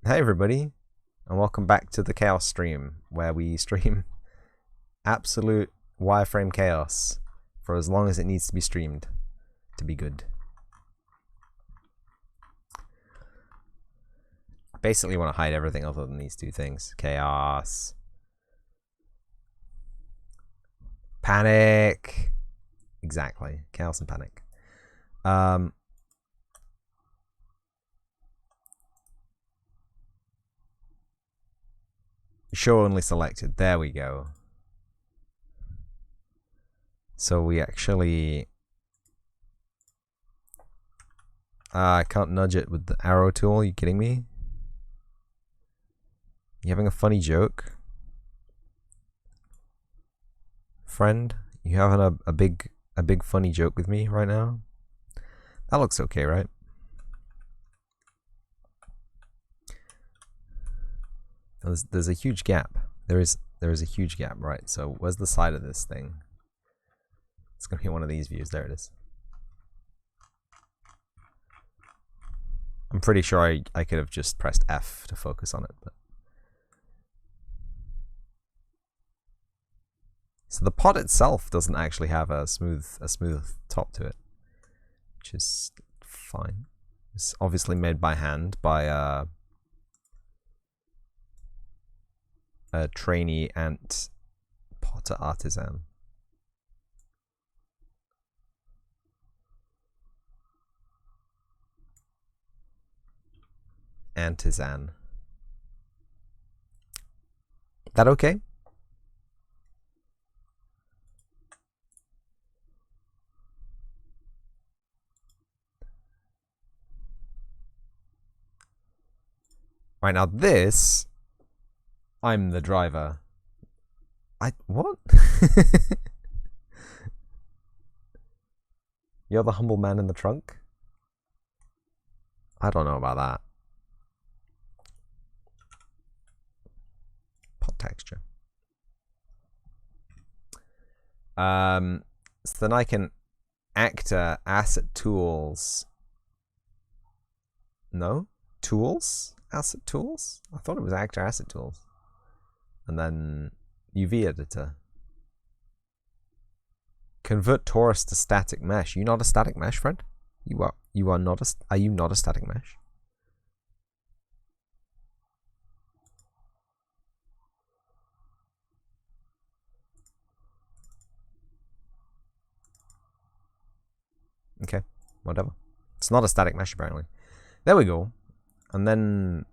Hey everybody, and welcome back to the Chaos stream, where we stream absolute wireframe chaos for as long as it needs to be streamed to be good. I basically want to hide everything other than these two things. Chaos. Panic. Exactly. Chaos and panic. Show only selected. There we go. So we actually... I can't nudge it with the arrow tool. Are you kidding me? You having a funny joke? Friend? You having a big funny joke with me right now? That looks okay, right? There's a huge gap. There is a huge gap, right? So where's the side of this thing? It's gonna be one of these views. There it is. I'm pretty sure I could have just pressed F to focus on it, but so the pod itself doesn't actually have a smooth top to it, which is fine. It's obviously made by hand by a trainee ant potter artisan. Antisan. That okay? Right, now this, I'm the driver. What? You're the humble man in the trunk? I don't know about that. Pot texture. So then I can actor asset tools. No? Tools? Asset tools? I thought it was actor asset tools. And then UV editor. Convert torus to static mesh. You not a static mesh, friend? You are not a... Are you not a static mesh? Okay, whatever. It's not a static mesh, apparently. There we go. And then...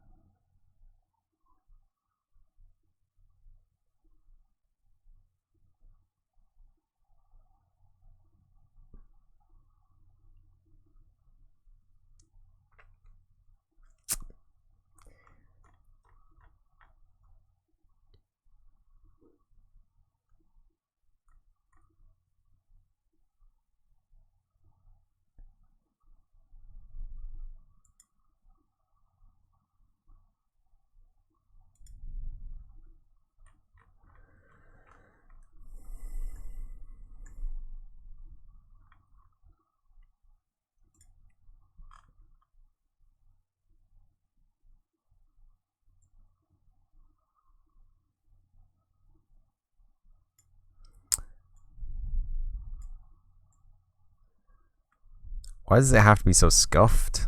Why does it have to be so scuffed?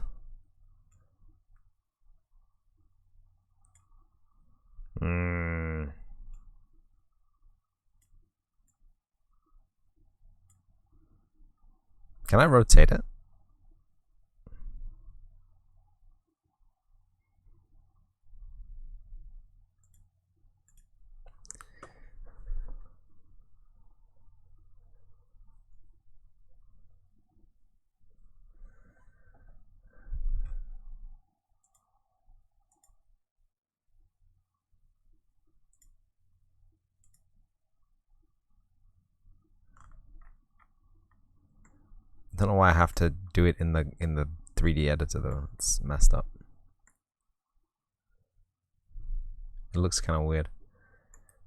Can I rotate it? Don't know why I have to do it in the 3D editor though. It's messed up. It looks kind of weird.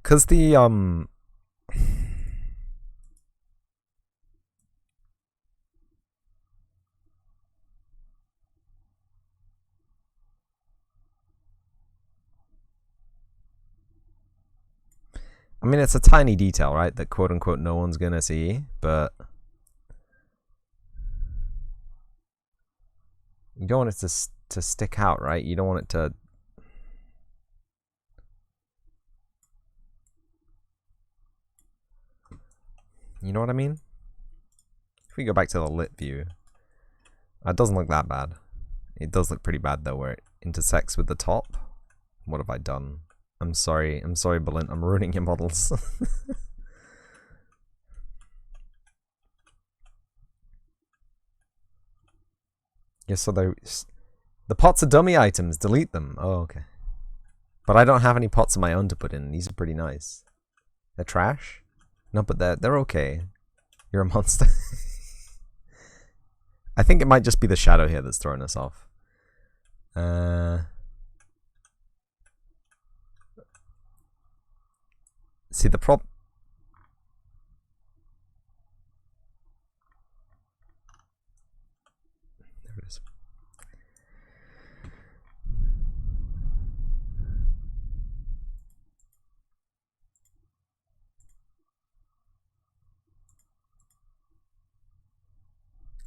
Cause the I mean, it's a tiny detail, right? That quote unquote no one's gonna see, but you don't want it to stick out, right? You don't want it to. You know what I mean? If we go back to the lit view, it doesn't look that bad. It does look pretty bad though, where it intersects with the top. What have I done? I'm sorry, Balint, I'm ruining your models. Yeah, so the pots are dummy items, delete them. Oh, okay. But I don't have any pots of my own to put in. These are pretty nice. They're trash? No, but they're okay. You're a monster. I think it might just be the shadow here that's throwing us off. See, the prop. There it is.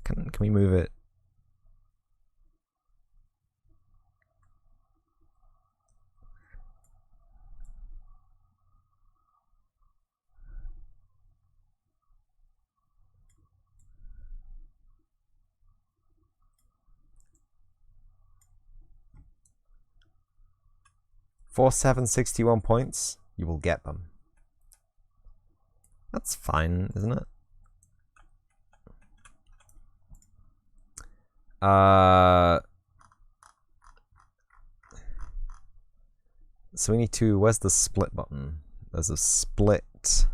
Can we move it? For 761 points, you will get them. That's fine, isn't it? So we need to. Where's the split button? There's a split.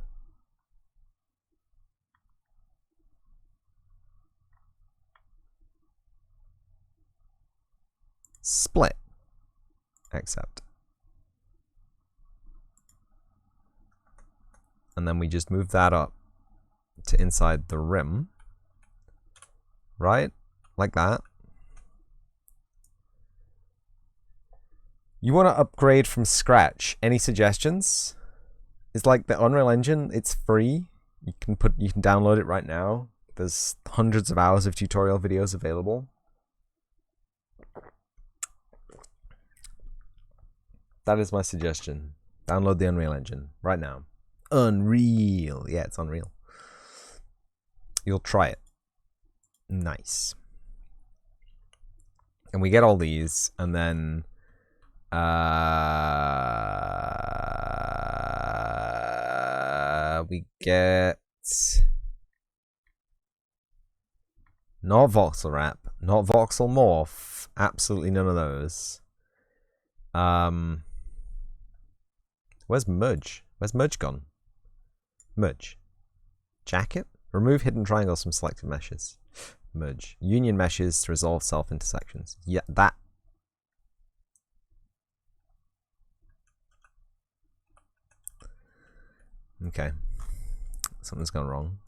Split. Accept. And then we just move that up to inside the rim. Right? Like that. You want to upgrade from scratch. Any suggestions? It's like the Unreal Engine, it's free. You can download it right now. There's hundreds of hours of tutorial videos available. That is my suggestion. Download the Unreal Engine right now. Unreal. Yeah, it's Unreal. You'll try it. Nice. And we get all these, and then we get not voxel wrap, not voxel morph, absolutely none of those. Where's merge? Where's merge gone? Merge. Jacket? Remove hidden triangles from selected meshes. Merge. Union meshes to resolve self-intersections. Yeah, that. Okay. Something's gone wrong.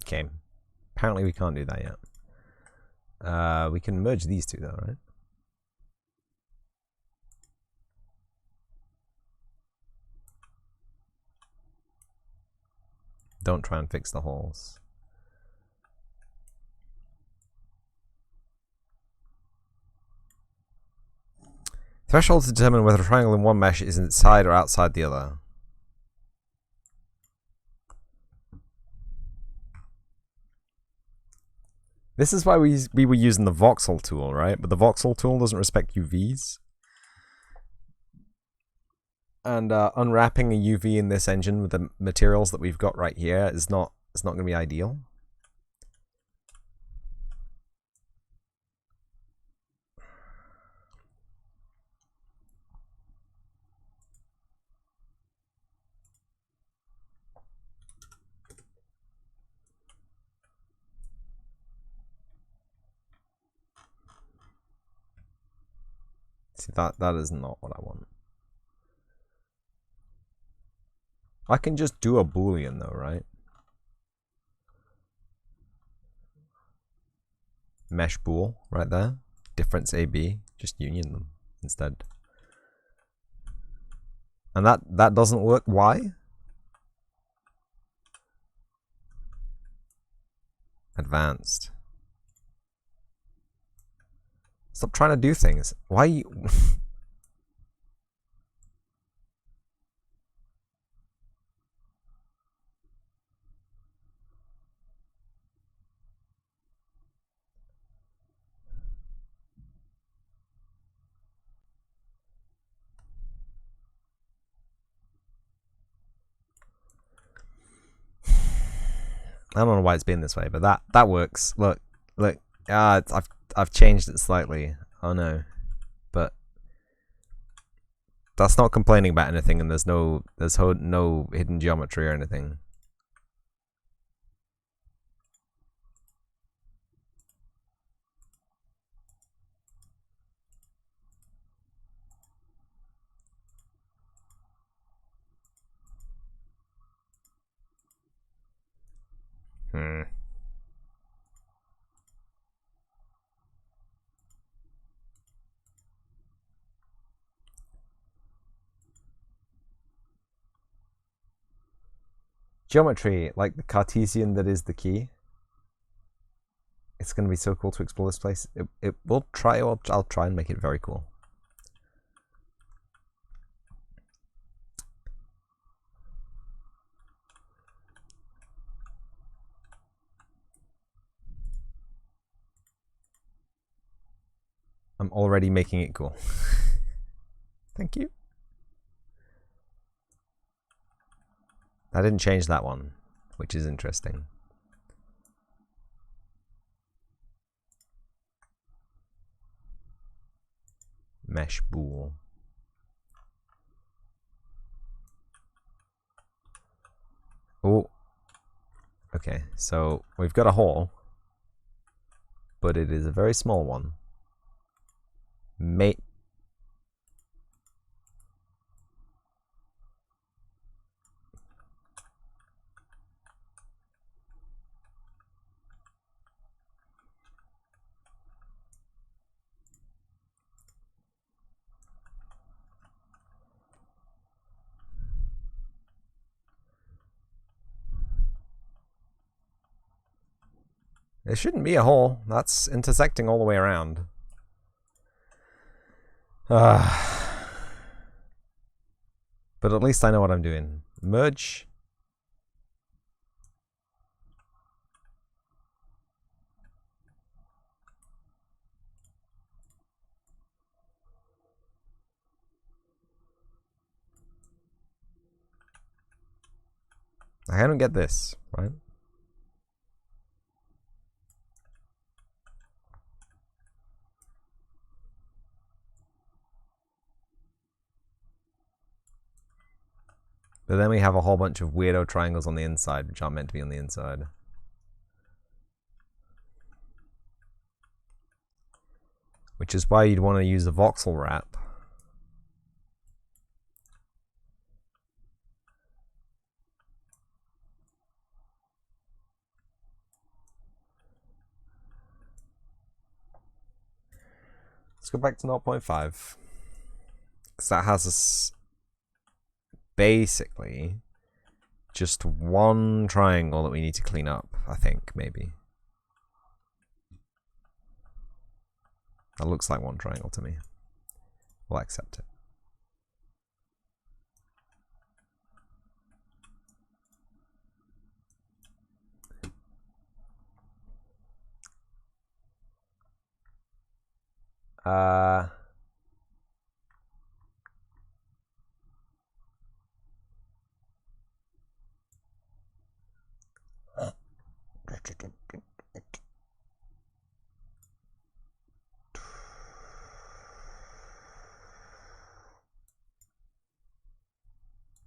Okay. Apparently we can't do that yet. We can merge these two though, right? Don't try and fix the holes. Threshold to determine whether a triangle in one mesh is inside or outside the other. This is why we were using the voxel tool, right? But the voxel tool doesn't respect UVs. And unwrapping a UV in this engine with the materials that we've got right here is not going to be ideal. See, that is not what I want. I can just do a boolean though, right? Mesh bool right there. Difference AB. Just union them instead. And that doesn't work. Why? Advanced. Stop trying to do things. Why you... I don't know why it's been this way, but that works. Look. I've changed it slightly. Oh no. But that's not complaining about anything, and there's no hidden geometry or anything. Geometry, like the Cartesian that is the key. It's going to be so cool to explore this place. I'll try and make it very cool. I'm already making it cool. Thank you. I didn't change that one, which is interesting. Mesh bool. Oh. Okay, so we've got a hole, but it is a very small one. Mate. There shouldn't be a hole. That's intersecting all the way around. But at least I know what I'm doing. Merge. I don't get this, right? But then we have a whole bunch of weirdo triangles on the inside, which aren't meant to be on the inside. Which is why you'd want to use a voxel wrap. Let's go back to 0.5. Because that has us basically just one triangle that we need to clean up, I think, maybe. That looks like one triangle to me. We'll accept it.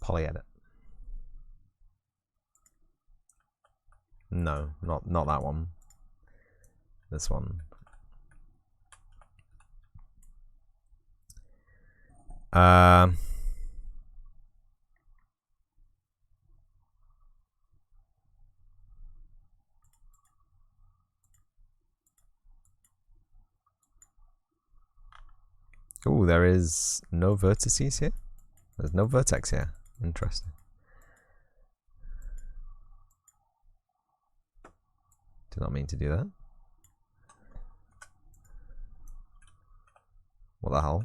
Polyedit. No, not that one. This one. Oh, there is no vertices here. There's no vertex here. Interesting. Did not mean to do that. What the hell?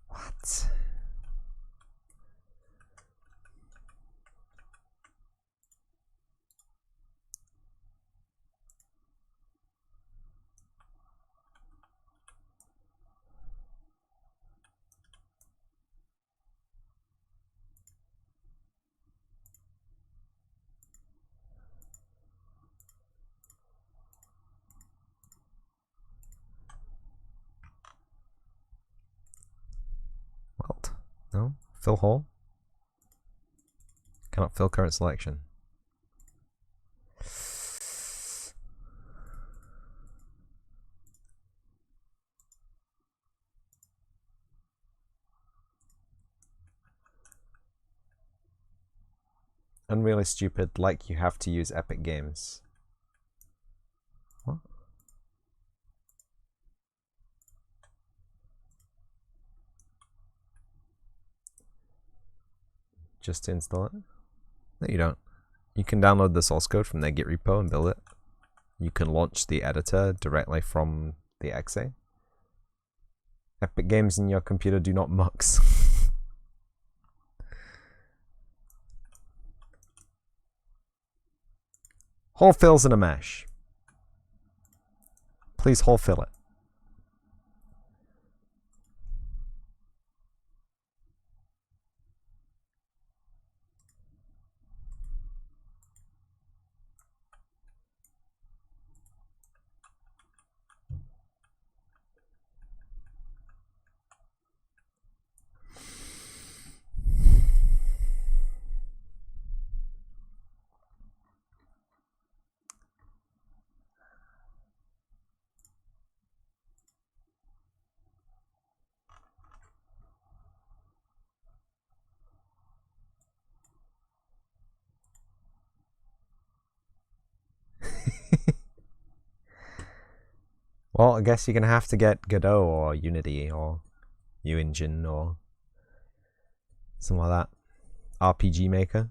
What? What? No? Fill hole? Cannot fill current selection. Unreally stupid, like you have to use Epic Games. What? Just to install it? No, you don't. You can download the source code from their Git repo and build it. You can launch the editor directly from the exe. Epic Games in your computer do not mux. Hole fills in a mesh. Please hole fill it. Well, I guess you're gonna have to get Godot or Unity or Engine or something like that. RPG Maker.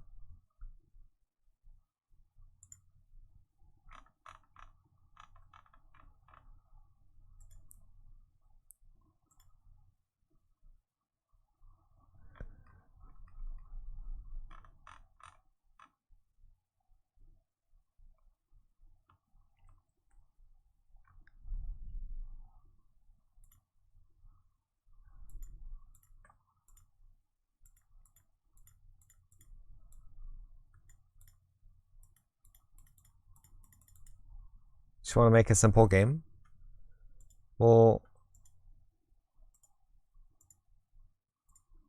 Just want to make a simple game? Well,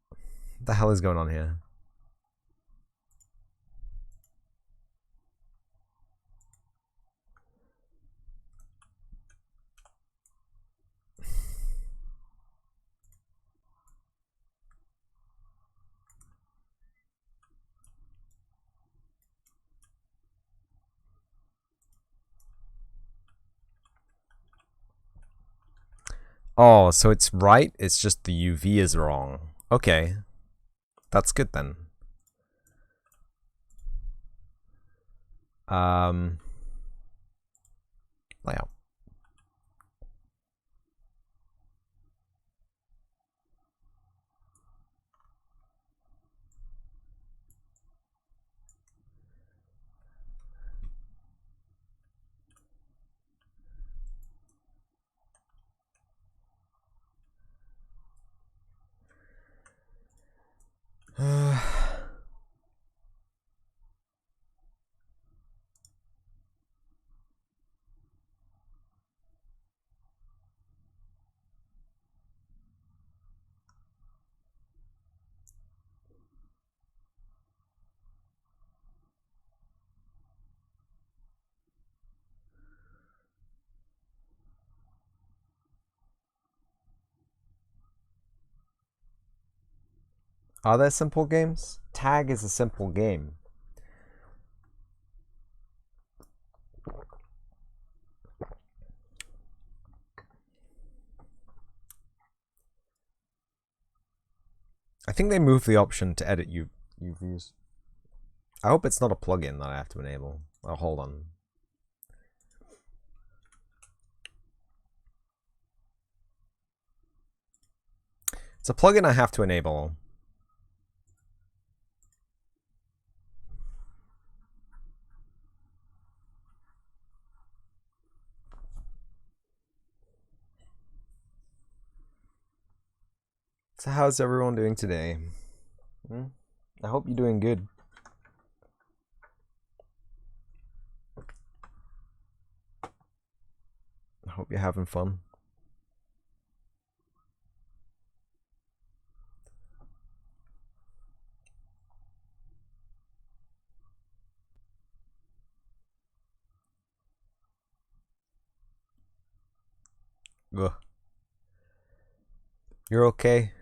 what the hell is going on here? Oh, so it's right, it's just the UV is wrong. Okay. That's good then. Layout. Are there simple games? Tag is a simple game. I think they moved the option to edit UVs. I hope it's not a plugin that I have to enable. Oh, hold on. It's a plugin I have to enable. So how's everyone doing today? I hope you're doing good. I hope you're having fun. Ugh. You're okay?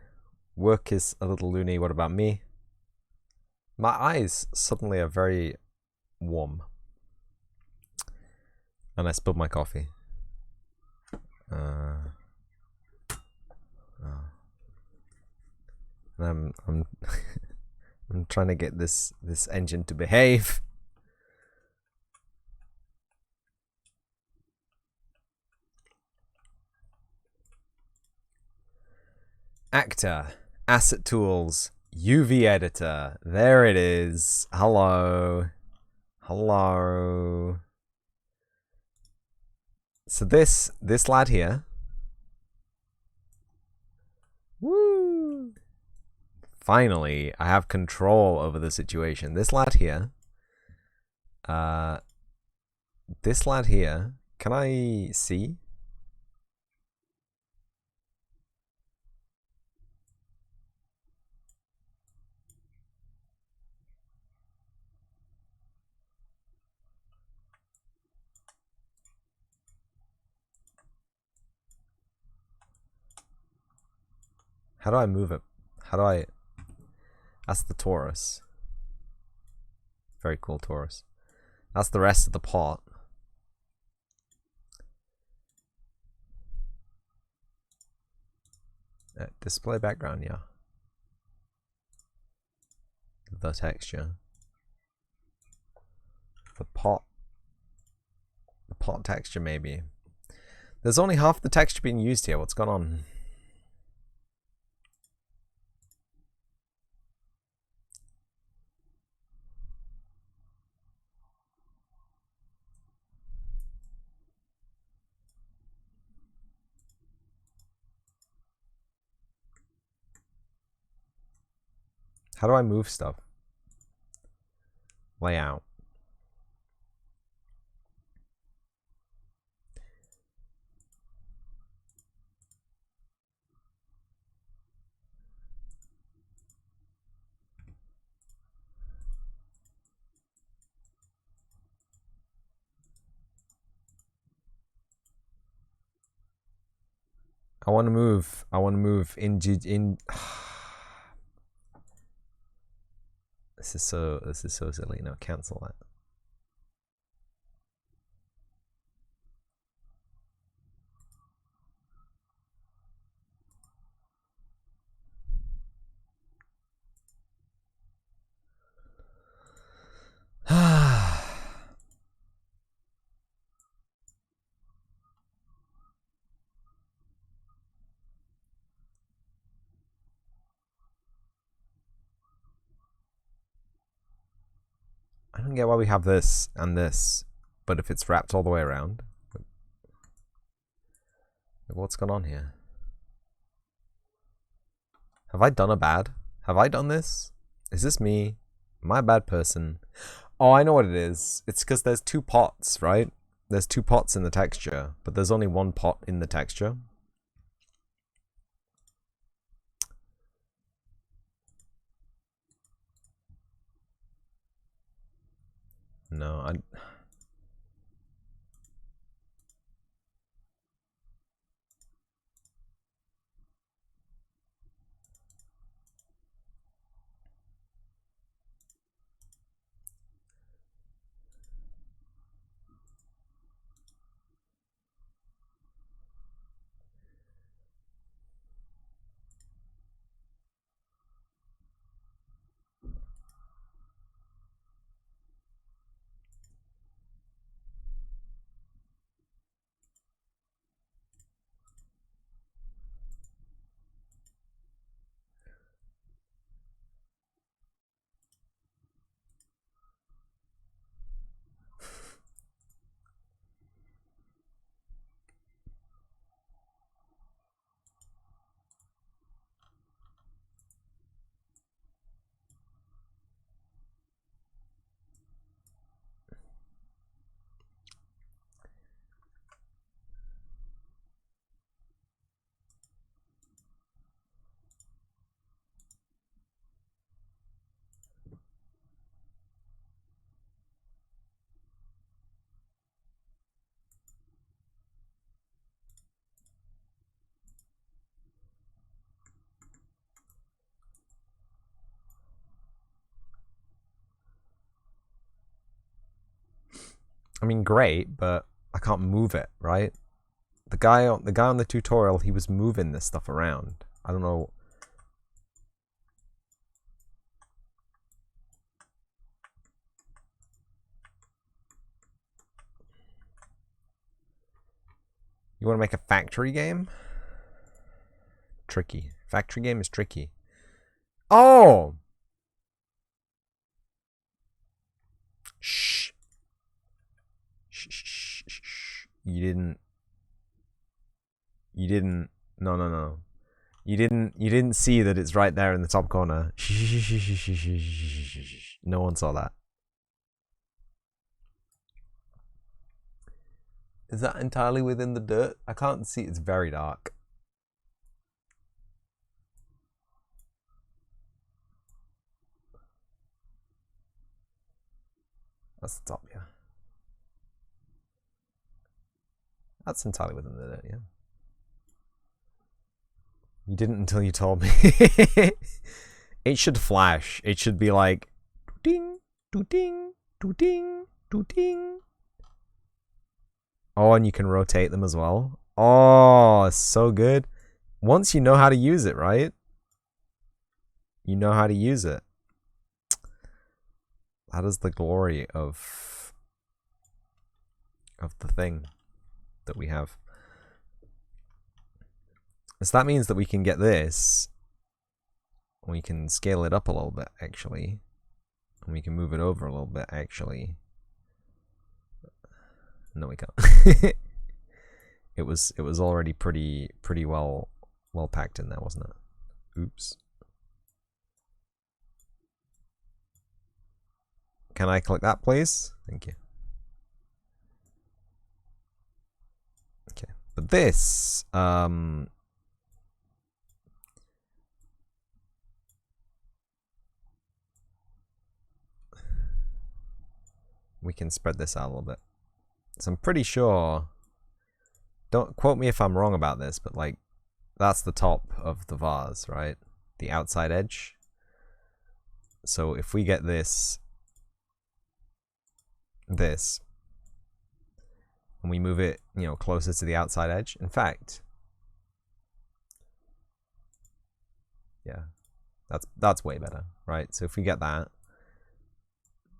Work is a little loony. What about me? My eyes suddenly are very warm. And I spilled my coffee. And I'm I'm trying to get this engine to behave. Actor, asset tools, UV editor. There it is. Hello. Hello. So this lad here. Woo! Finally, I have control over the situation. This lad here. This lad here. Can I see? How do I move it? How do I... That's the Taurus. Very cool Taurus. That's the rest of the pot. Display background, yeah. The texture. The pot texture, maybe. There's only half the texture being used here. What's going on? How do I move stuff? Layout. I want to move. I want to move in. This is so silly. No, cancel that. I don't get why we have this and this, but if it's wrapped all the way around, what's going on here? Have I done a bad? Have I done this? Is this me? Am I a bad person? Oh, I know what it is. It's because there's two pots, right? There's two pots in the texture, but there's only one pot in the texture. No, I mean, great, but I can't move it, right? The guy on the tutorial, he was moving this stuff around. I don't know. You want to make a factory game? Tricky. Factory game is tricky. Oh! Shh. Shh, shh, shh, shh. You didn't. No, no, no. You didn't see that it's right there in the top corner. No one saw that. Is that entirely within the dirt? I can't see. It's very dark. That's the top, yeah. That's entirely within the dirt, yeah. You didn't until you told me. It should flash. It should be like ding, doo ding, doo ding, doo ding. Oh, and you can rotate them as well. Oh, so good. Once you know how to use it, right? You know how to use it. That is the glory of the thing that we have. So that means that we can get this. We can scale it up a little bit, actually. And we can move it over a little bit, actually. No, we can't. It was already pretty well packed in there, wasn't it? Oops. Can I click that, please? Thank you. Okay, but this, we can spread this out a little bit. So I'm pretty sure, don't quote me if I'm wrong about this, but like, that's the top of the vase, right? The outside edge. So if we get this, and we move it, you know, closer to the outside edge. In fact, yeah, that's way better, right? So if we get that,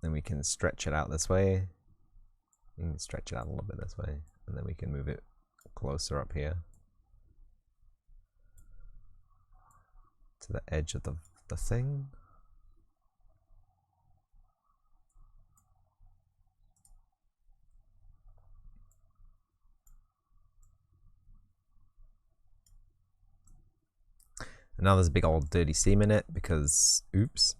then we can stretch it out this way. We can stretch it out a little bit this way, and then we can move it closer up here to the edge of the thing. And now there's a big old dirty seam in it because, oops.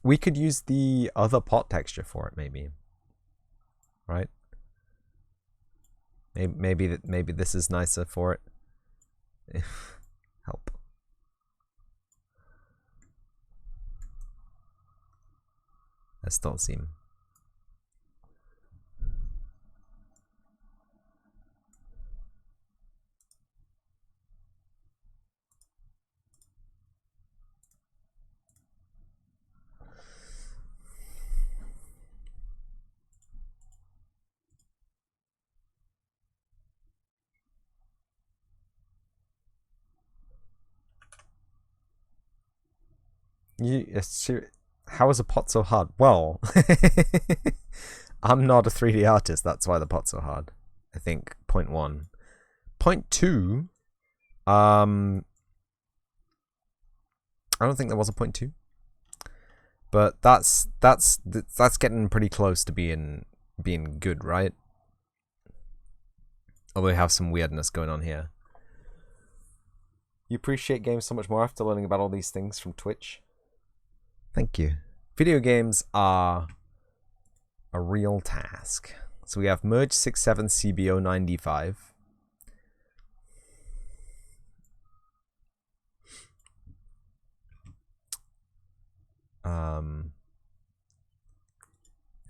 We could use the other pot texture for it, maybe. Right? Maybe this is nicer for it. Help. I still seem. How is a pot so hard? Well, I'm not a 3D artist. That's why the pot's so hard. I think point 1. Point 2. I don't think there was a point 2. But that's getting pretty close to being good, right? Although we have some weirdness going on here. You appreciate games so much more after learning about all these things from Twitch. Thank you. Video games are a real task. So we have merge 67 CBO 9D5.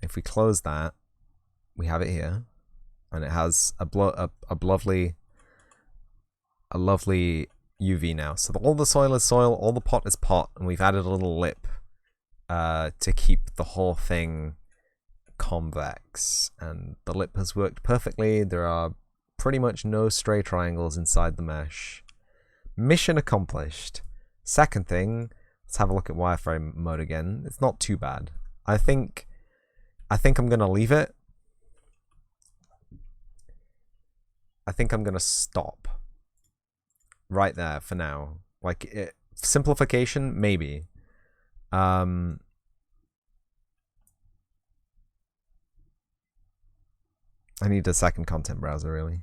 If we close that, we have it here, and it has a lovely UV now. So all the soil is soil, all the pot is pot, and we've added a little lip to keep the whole thing convex. And the lip has worked perfectly. There are pretty much no stray triangles inside the mesh. Mission accomplished. Second thing, let's have a look at wireframe mode again. It's not too bad. I think I'm gonna leave it. I think I'm gonna stop right there for now. Like simplification, maybe. I need a second content browser, really.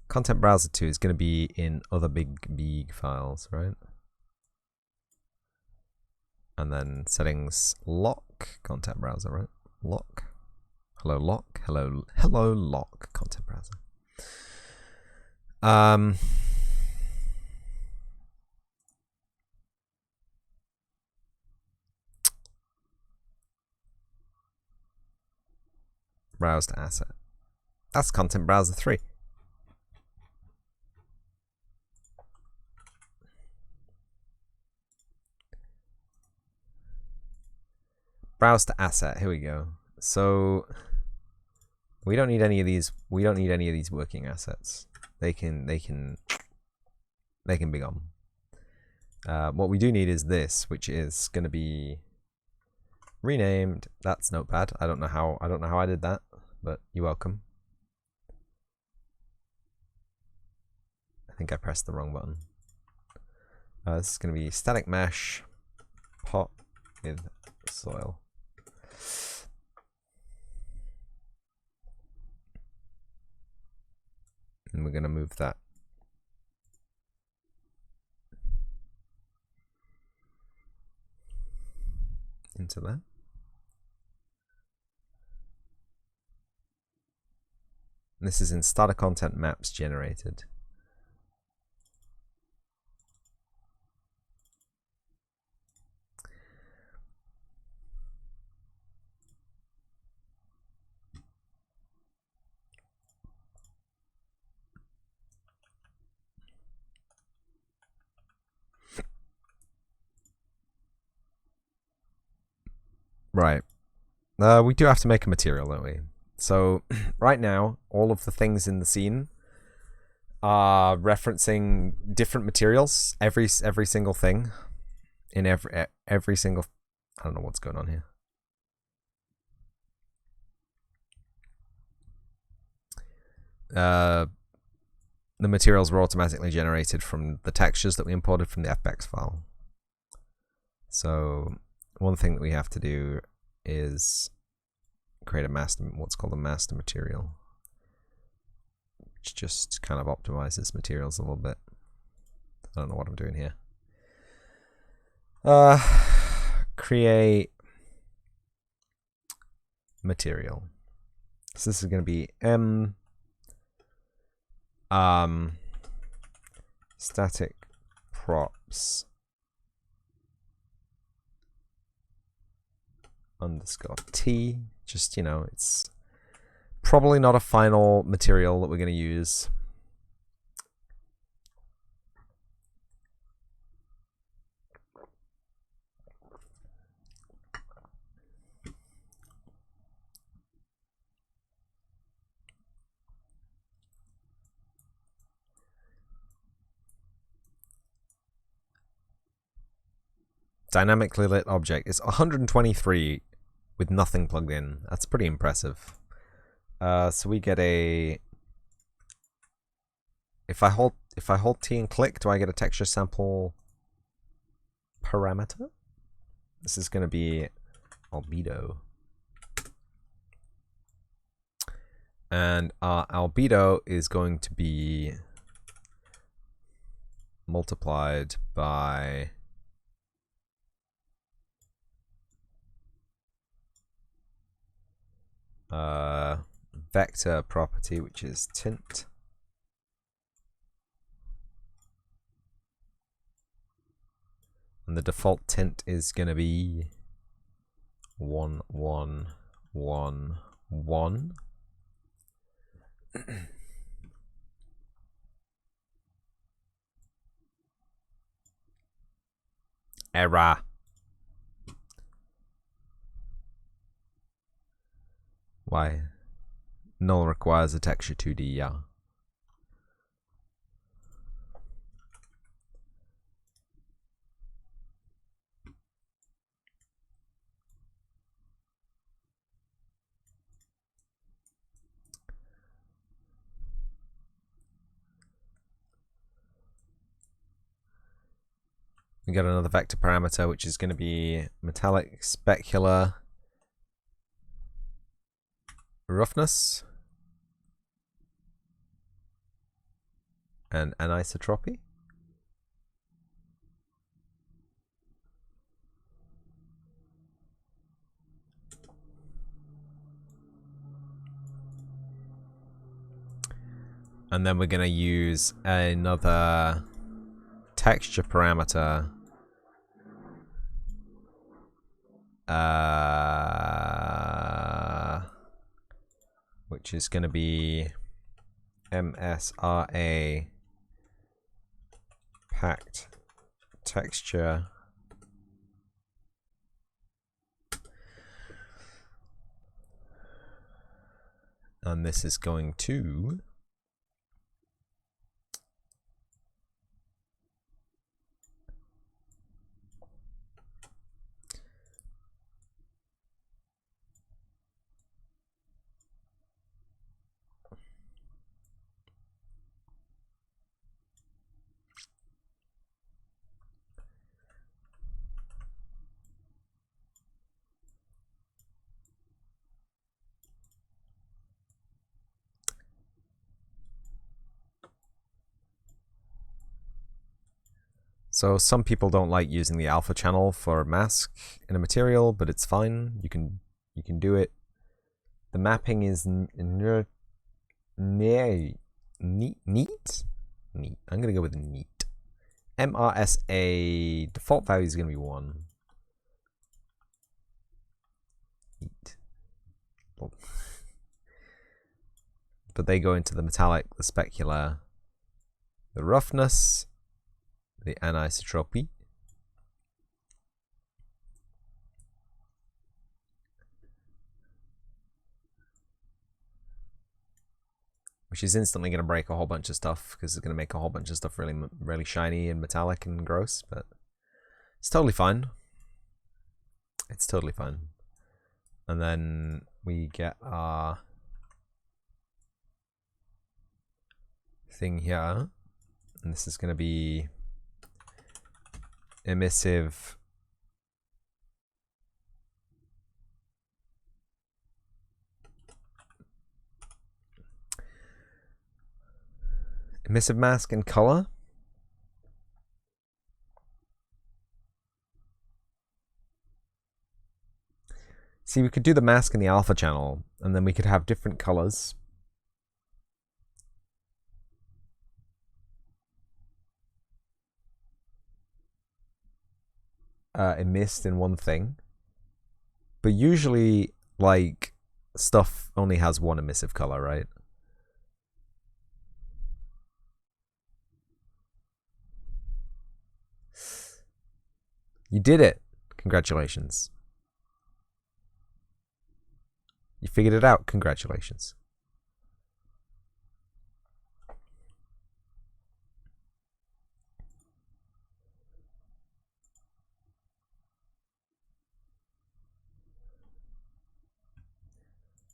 Content browser 2 is going to be in other big files, right? And then settings lock content browser, right? Lock. Hello lock. Hello lock content browser. Browse to asset. That's content browser 3. Browse to asset. Here we go. So we don't need any of these. We don't need any of these working assets. They can be gone. What we do need is this, which is going to be renamed. That's Notepad. I don't know how I did that, but you're welcome. I think I pressed the wrong button. This is going to be static mesh pot with soil. And we're going to move that into there. And this is in starter content maps generated. Right. We do have to make a material, don't we? So right now, all of the things in the scene are referencing different materials. Every single thing in every single. I don't know what's going on here. The materials were automatically generated from the textures that we imported from the fbex file. So one thing that we have to do is create a master, what's called a master material, which just kind of optimizes materials a little bit. I don't know what I'm doing here. Create material. So this is going to be static props _t. Just, you know, it's probably not a final material that we're going to use. Dynamically lit object is 123 with nothing plugged in. That's pretty impressive. So we get a. If I hold T and click, do I get a texture sample parameter? This is going to be albedo, and our albedo is going to be multiplied by vector property, which is tint. And the default tint is going to be 1, 1, 1, 1. Error. Why? Null requires a texture 2D, yeah. We got another vector parameter, which is going to be metallic specular roughness and anisotropy. And then we're going to use another texture parameter, which is going to be MSRA packed texture and this is going to so some people don't like using the alpha channel for mask in a material, but it's fine. You can do it. The mapping is neat. I'm gonna go with neat. MRSA default value is gonna be 1. Neat. But they go into the metallic, the specular, the roughness, the anisotropy, which is instantly going to break a whole bunch of stuff because it's going to make a whole bunch of stuff really shiny and metallic and gross, but it's totally fine. It's totally fine. And then we get our thing here, and this is going to be emissive mask and color. See, we could do the mask in the alpha channel, and then we could have different colors. Emissed in one thing. But usually, like, stuff only has one emissive color, right? You did it! Congratulations. You figured it out. Congratulations.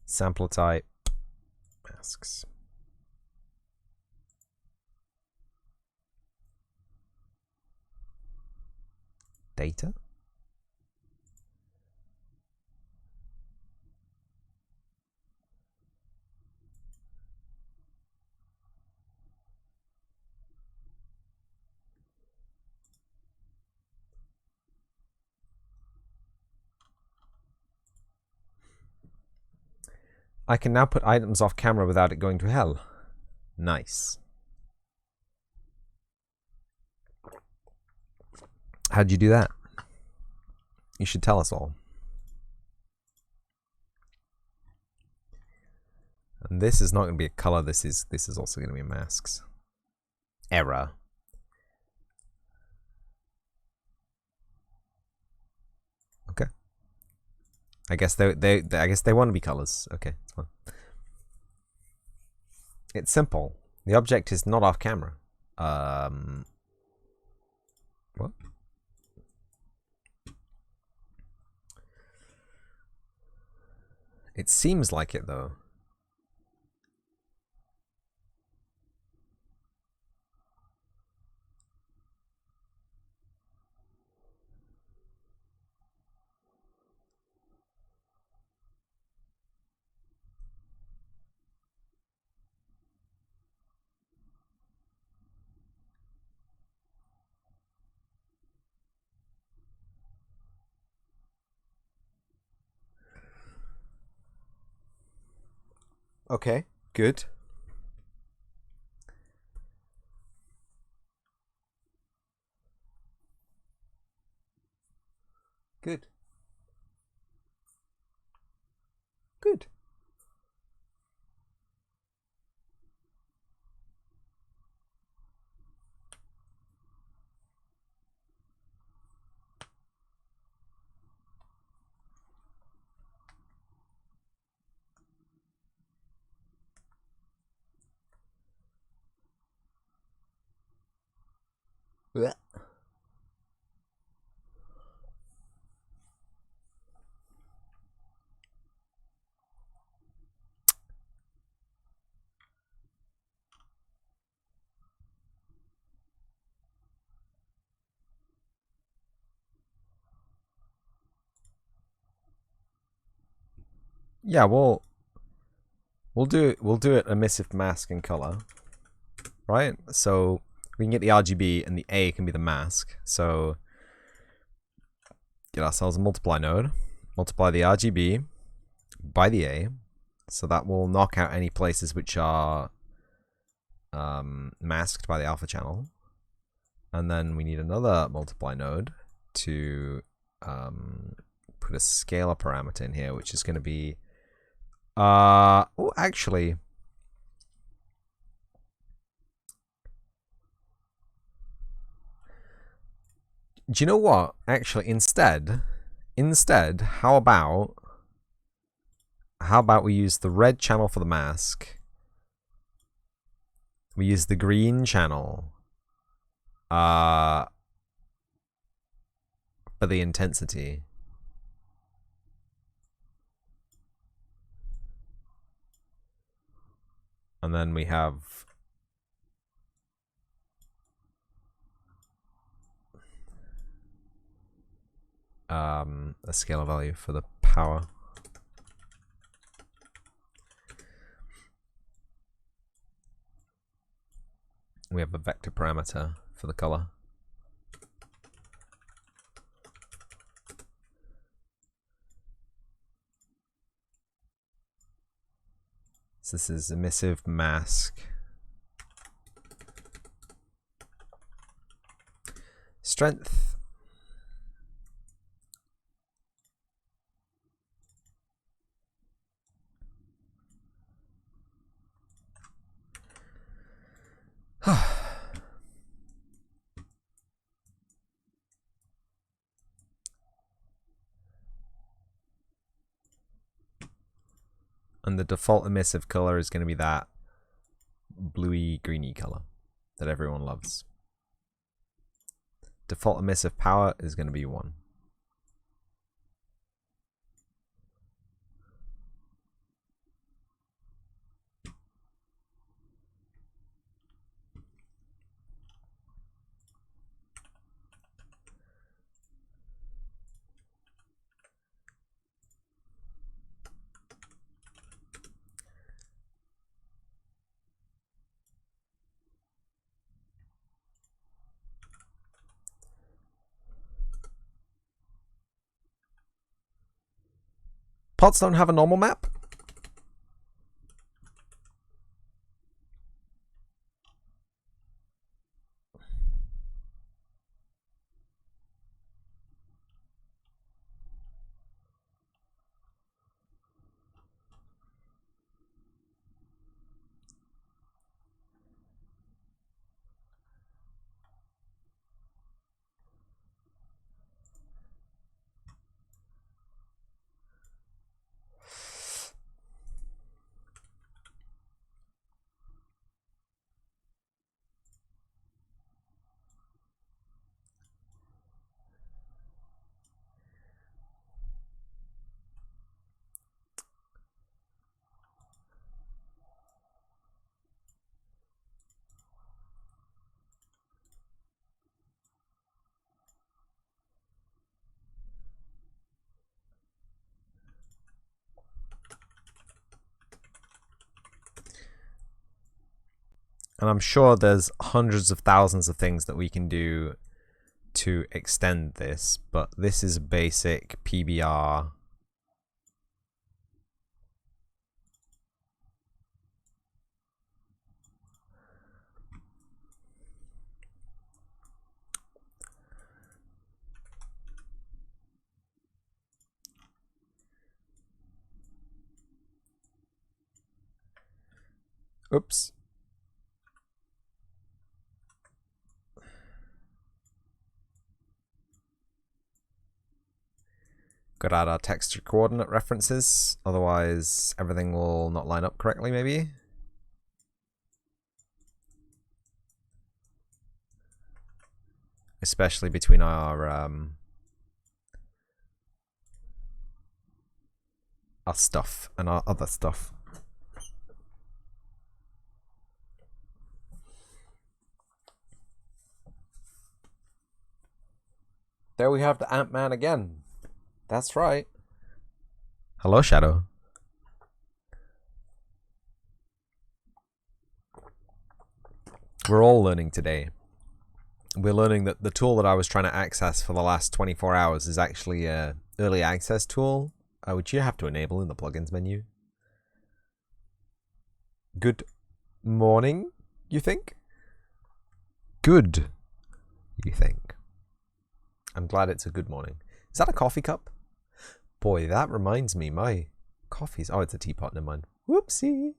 Sampler type masks. Data. I can now put items off camera without it going to hell. Nice. How'd you do that? You should tell us all. And this is not going to be a color. This is also going to be masks. Error. Okay. I guess they want to be colors. Okay, it's fine. It's simple. The object is not off camera. What? It seems like it though. Okay, good. Good. Good. Blech. Yeah, we'll do it emissive mask and color, right? So we can get the RGB and the A can be the mask. So get ourselves a multiply node, multiply the RGB by the A, so that will knock out any places which are masked by the alpha channel. And then we need another multiply node to put a scalar parameter in here, which is going to be oh, actually, do you know what? Actually, instead, how about we use the red channel for the mask? We use the green channel for the intensity. And then we have a scalar value for the power. We have a vector parameter for the color. So this is emissive mask. Strength. And the default emissive color is going to be that bluey greeny color that everyone loves. Default emissive power is going to be 1. Pots don't have a normal map? And I'm sure there's hundreds of thousands of things that we can do to extend this, but this is basic PBR. Oops. Gotta add our texture coordinate references, otherwise everything will not line up correctly, maybe. Especially between our stuff and our other stuff. There we have the Ant-Man again. That's right. Hello, Shadow. We're all learning today. We're learning that the tool that I was trying to access for the last 24 hours is actually an early access tool, which you have to enable in the plugins menu. Good morning, you think? Good, you think? I'm glad it's a good morning. Is that a coffee cup? Boy, that reminds me, my coffee's... Oh, it's a teapot, never mind. Whoopsie.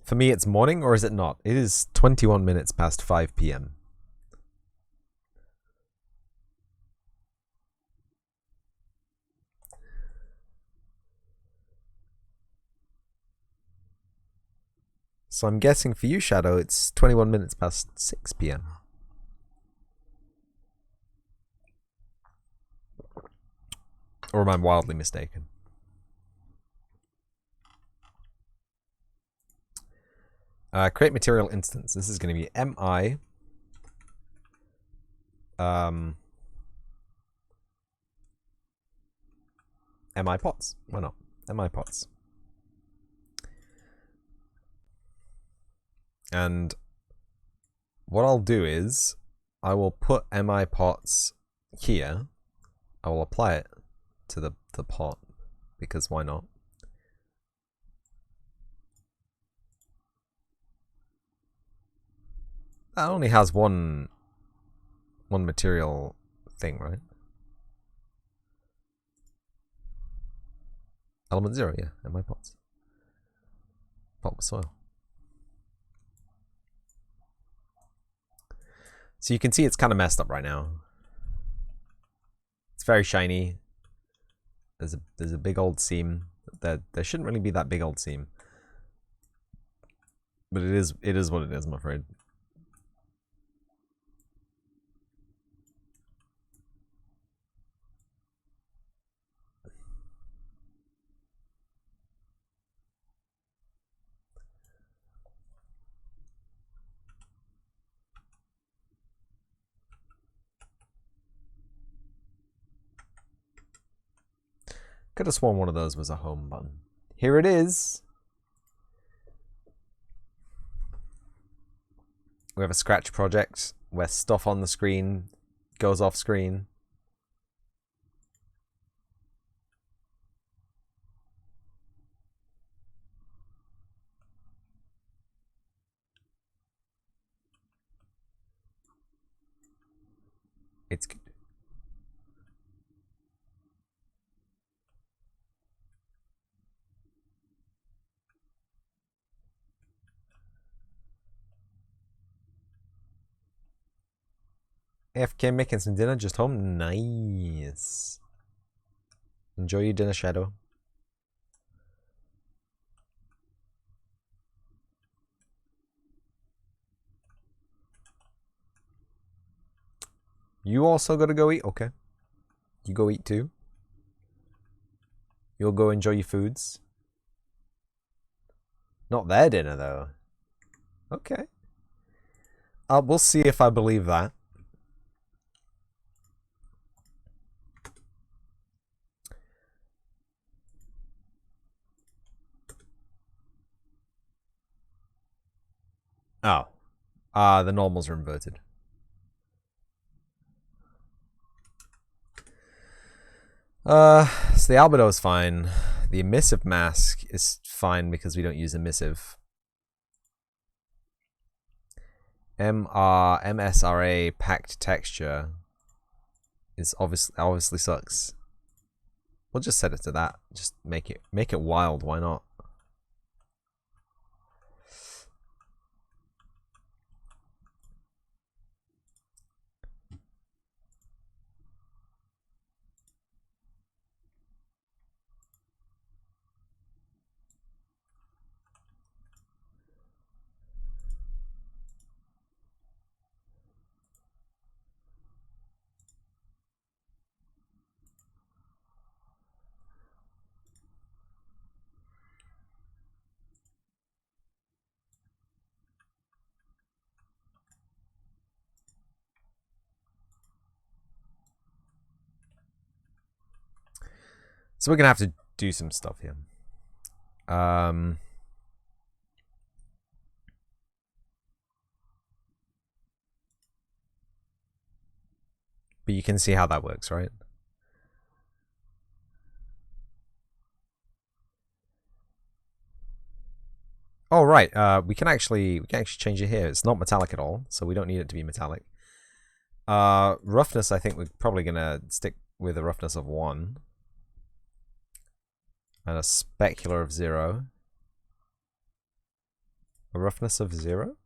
For me, it's morning, or is it not? It is 21 minutes past 5 p.m. So I'm guessing for you, Shadow, it's 21 minutes past 6 p.m. Or am I wildly mistaken? Create material instance. This is going to be mi mi pots. Why not? Mi pots. And what I'll do is I will put mi pots here. I will apply it to the pot, because why not? That only has one material thing, right? Element 0, yeah, mi pots. Pot with soil. So you can see it's kind of messed up right now. It's very shiny. There's a big old seam. There shouldn't really be that big old seam. But it is what it is, I'm afraid. Could have sworn one of those was a home button. Here it is. We have a Scratch project where stuff on the screen goes off screen. It's good. AFK making some dinner just home. Nice. Enjoy your dinner, Shadow. You also gotta go eat? Okay. You go eat too? You'll go enjoy your foods? Not their dinner, though. Okay. We'll see if I believe that. Oh. The normals are inverted. So the albedo is fine. The emissive mask is fine because we don't use emissive. MSRA packed texture is obviously sucks. We'll just set it to that. Just make it wild. Why not? So we're gonna have to do some stuff here. But you can see how that works, right? Oh right, we can actually change it here. It's not metallic at all, so we don't need it to be metallic. Roughness, I think we're probably gonna stick with a roughness of 1. And a specular of 0. A roughness of 0?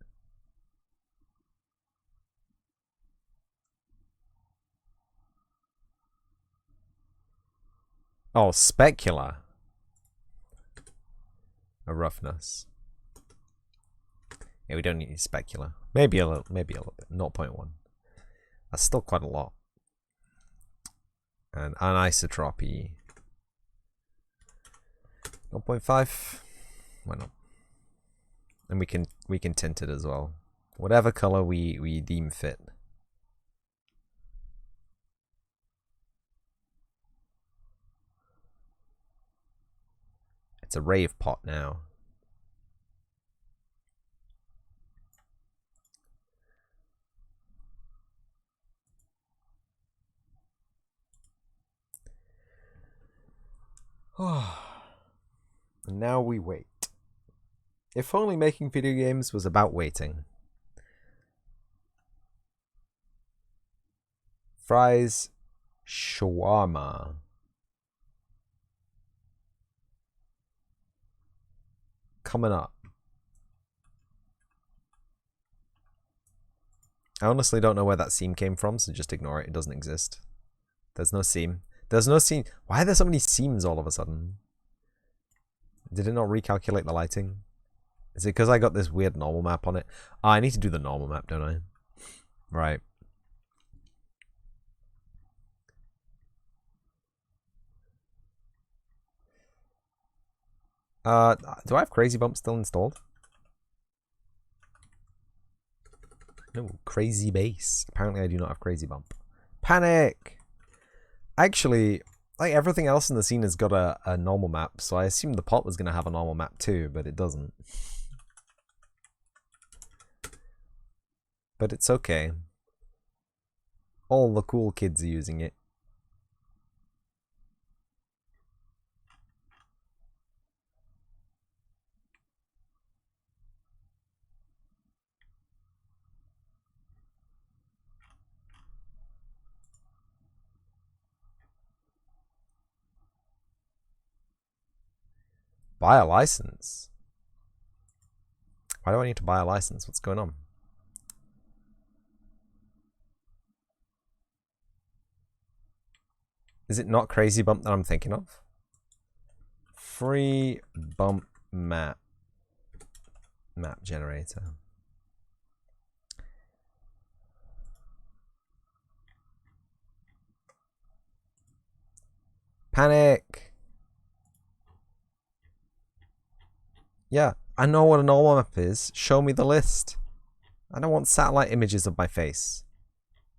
Oh, specular. A roughness. Yeah, we don't need specular. Maybe a little bit. 0.1. That's still quite a lot. And anisotropy. 0.5. Why not? And we can tint it as well. Whatever color we deem fit. It's a rave pot now. And now we wait. If only making video games was about waiting. Fries, shawarma. Coming up. I honestly don't know where that seam came from, so just ignore it. It doesn't exist. There's no seam. There's no seam. Why are there so many seams all of a sudden? Did it not recalculate the lighting? Is it because I got this weird normal map on it? Oh, I need to do the normal map, don't I? Right. Do I have Crazy Bump still installed? No, Crazy Bass. Apparently I do not have Crazy Bump. Panic! Actually, like everything else in the scene has got a normal map, so I assumed the pot was going to have a normal map too, but it doesn't. But it's okay. All the cool kids are using it. Buy a license? Why do I need to buy a license? What's going on? Is it not Crazy Bump that I'm thinking of? Free bump map. Map generator. Panic! Yeah, I know what a normal map is. Show me the list. I don't want satellite images of my face.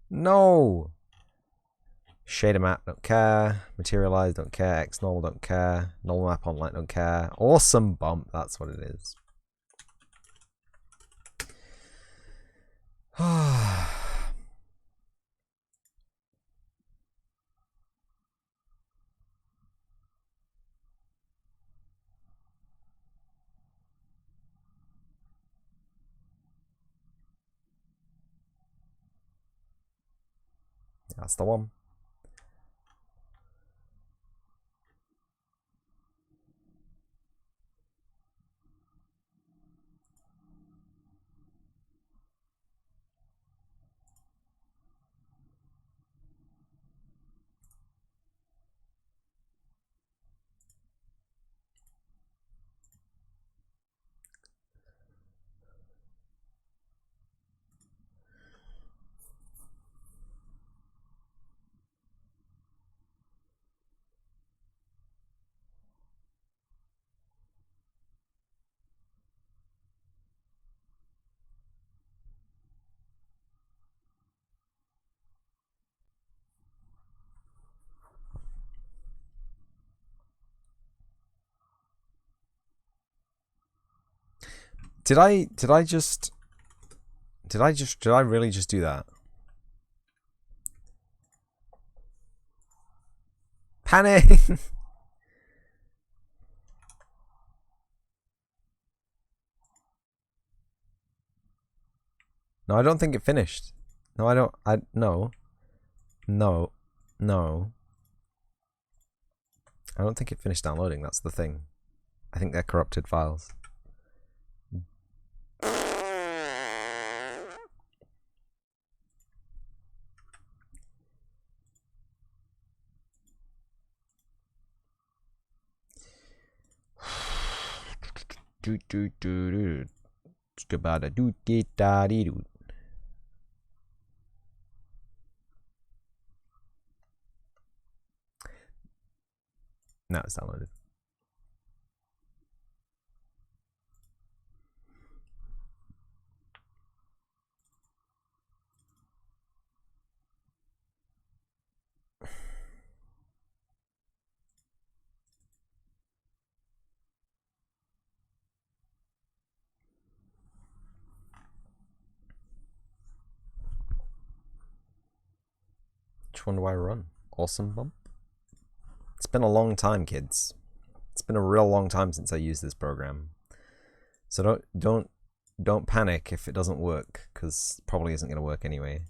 No! Shader map, don't care. Materialize, don't care. X normal, don't care. Normal map online, don't care. Awesome bump, that's what it is. That's the one. Did I really just do that? Panic! No, I don't think it finished. No, I don't. No. No. No. I don't think it finished downloading, that's the thing. I think they're corrupted files. Now it's downloaded. Which one do I run? Awesome Bump? It's been a long time, kids. It's been a real long time since I used this program. So don't panic if it doesn't work, because it probably isn't going to work anyway.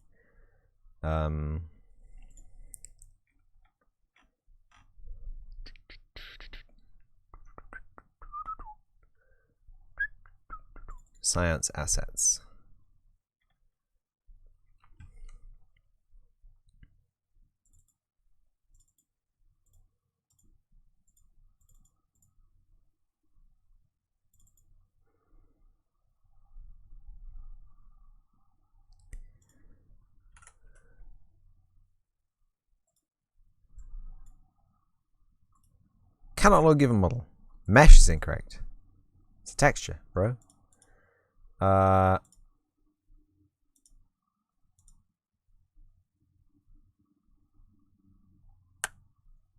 Science assets. Cannot load given model. Mesh is incorrect. It's a texture, bro.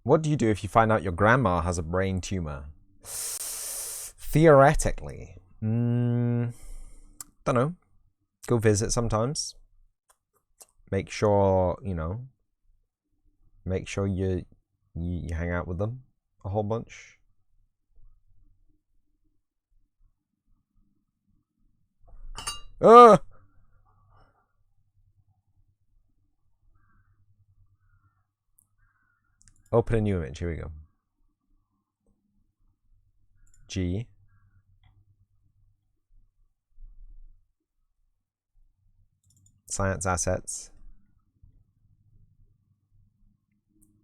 What do you do if you find out your grandma has a brain tumor? Theoretically. Don't know. Go visit sometimes. Make sure, you know. Make sure you hang out with them a whole bunch. Open a new image. Here we go. G. Science assets.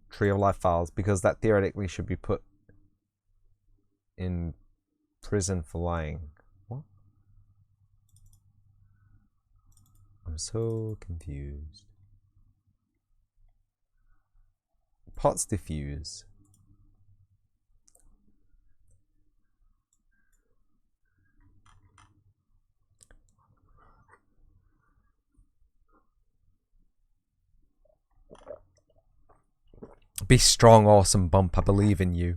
Tree of life files, because that theoretically should be put in prison for lying. What? I'm so confused. Pots diffuse. Be strong, awesome bump. I believe in you.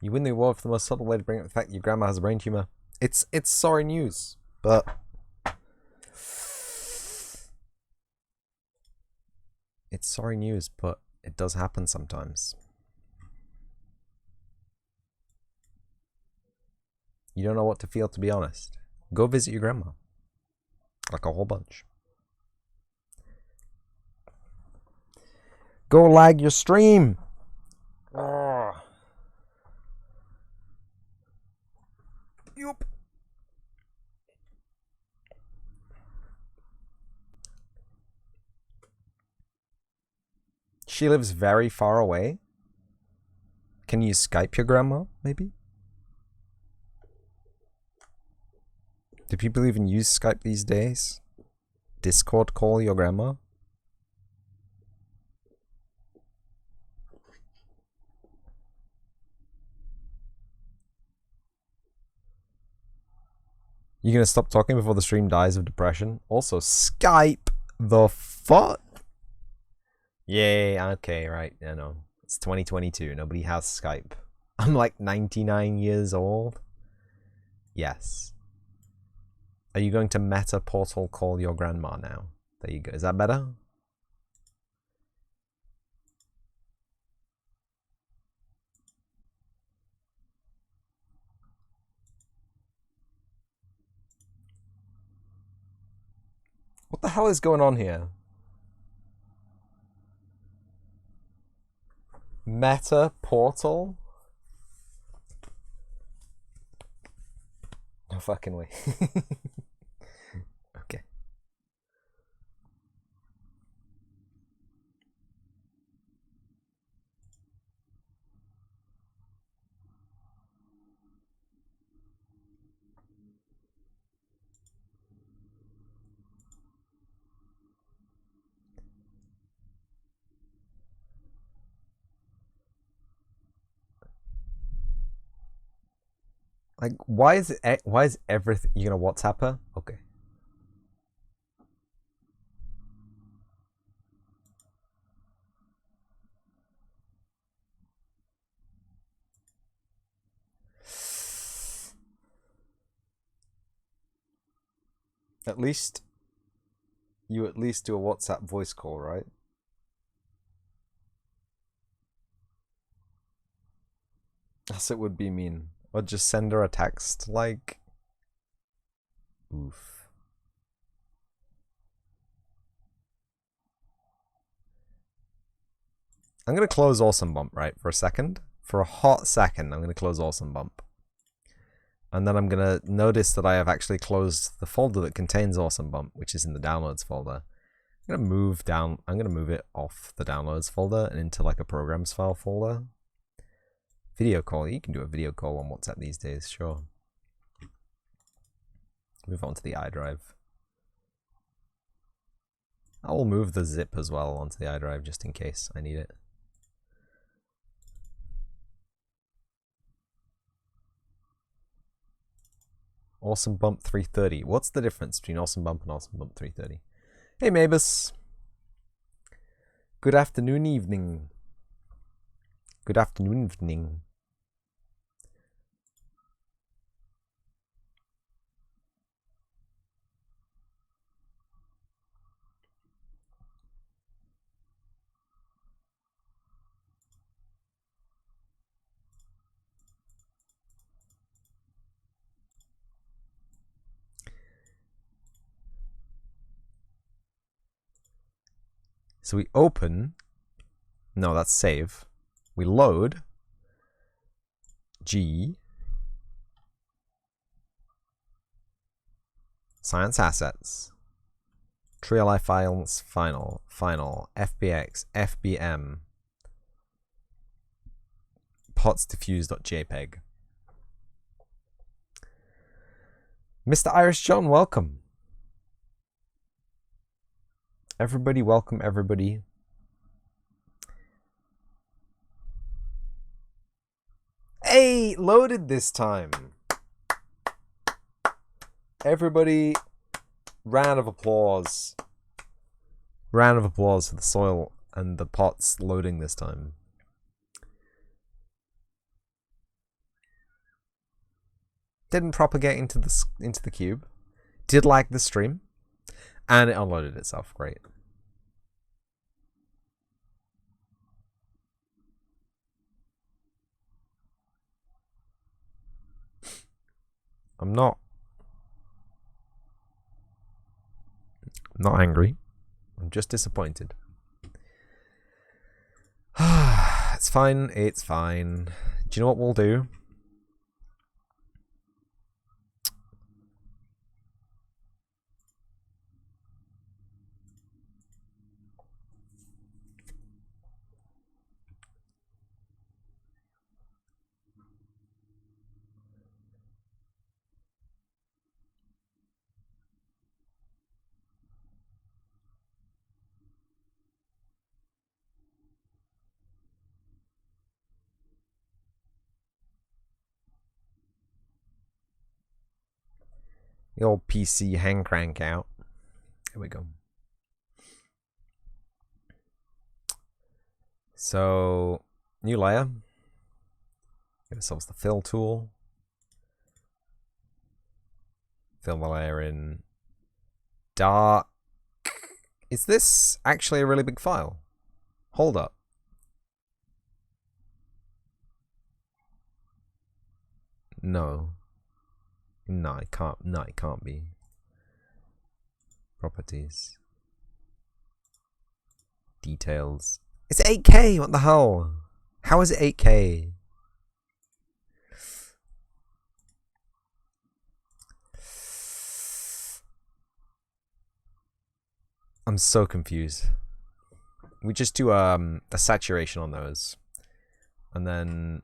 You win the award for the most subtle way to bring up the fact that your grandma has a brain tumor. It's sorry news, but it's sorry news, but it does happen sometimes. You don't know what to feel, to be honest. Go visit your grandma. Like a whole bunch. Go lag your stream. Oh. Yup. She lives very far away. Can you Skype your grandma, maybe? Do people even use Skype these days? Discord call your grandma? You gonna stop talking before the stream dies of depression? Also, Skype the fuck? Yay, okay, right, I know. It's 2022, nobody has Skype. I'm like 99 years old. Yes. Are you going to meta portal call your grandma now? There you go. Is that better? What the hell is going on here? Meta portal? No fucking way. Okay. Like, why is everything? You gonna WhatsApp her? Okay. At least you do a WhatsApp voice call, right? Yes, it would be mean. Or just send her a text, like... Oof. I'm gonna close Awesome Bump, right, for a second. For a hot second, I'm gonna close Awesome Bump. And then I'm gonna notice that I have actually closed the folder that contains Awesome Bump, which is in the downloads folder. I'm gonna move it off the downloads folder and into like a programs file folder. Video call. You can do a video call on WhatsApp these days, sure. Move on to the iDrive. I will move the zip as well onto the iDrive just in case I need it. Awesome Bump 330. What's the difference between Awesome Bump and Awesome Bump 330? Hey, Mabus. Good afternoon, evening. Good afternoon, evening. So we open. No, that's save. We load. G. Science assets. Triali files, final, FBX, FBM. potsdiffuse.jpg. Mr. Irish John, welcome. Everybody, welcome everybody. Hey, loaded this time. Everybody, round of applause. Round of applause for the soil and the pots loading this time. Didn't propagate into the cube. Did like the stream. And it unloaded itself. Great. I'm not angry. I'm just disappointed. It's fine. It's fine. Do you know what we'll do? The old PC hang crank out. Here we go. So, new layer. Give ourselves the fill tool. Fill the layer in dark. Is this actually a really big file? Hold up. No. No, it can't. No, it can't be. Properties. Details. It's 8K. What the hell? How is it 8K? I'm so confused. We just do a saturation on those, and then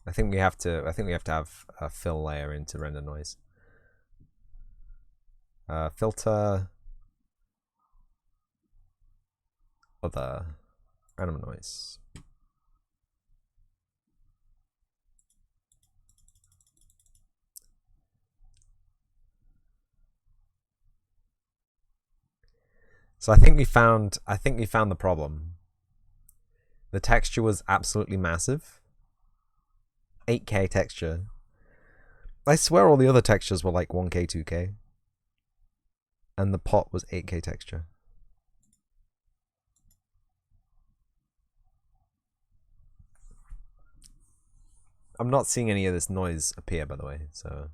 I think we have to have a fill layer into render noise. Filter other random noise. So I think we found the problem. The texture was absolutely massive. 8K texture. I swear all the other textures were like 1K, 2K. And the pot was 8K texture. I'm not seeing any of this noise appear, by the way, so...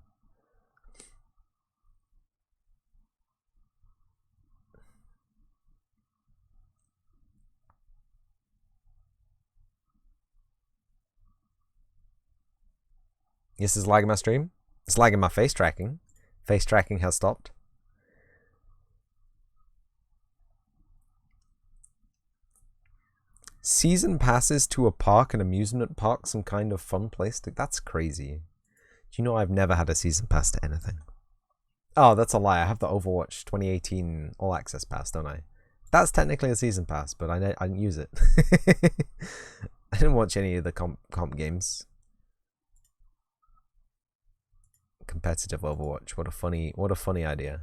This is lagging my stream. It's lagging my face tracking. Face tracking has stopped. Season passes to a park, an amusement park, some kind of fun place. That's crazy. Do you know I've never had a season pass to anything? Oh, that's a lie. I have the Overwatch 2018 All Access Pass, don't I? That's technically a season pass, but I didn't use it. I didn't watch any of the comp games. Competitive Overwatch. What a funny idea.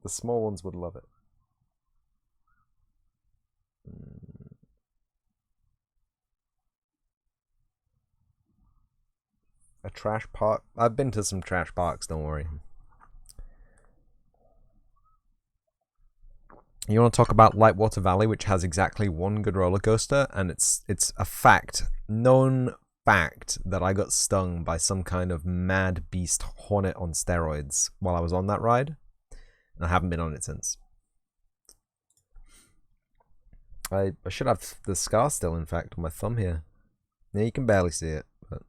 The small ones would love it. A trash park? I've been to some trash parks, don't worry. You want to talk about Lightwater Valley, which has exactly one good roller coaster, and it's a fact, known fact, that I got stung by some kind of mad beast hornet on steroids while I was on that ride, and I haven't been on it since. I should have the scar still, in fact, on my thumb here. Yeah, you can barely see it, but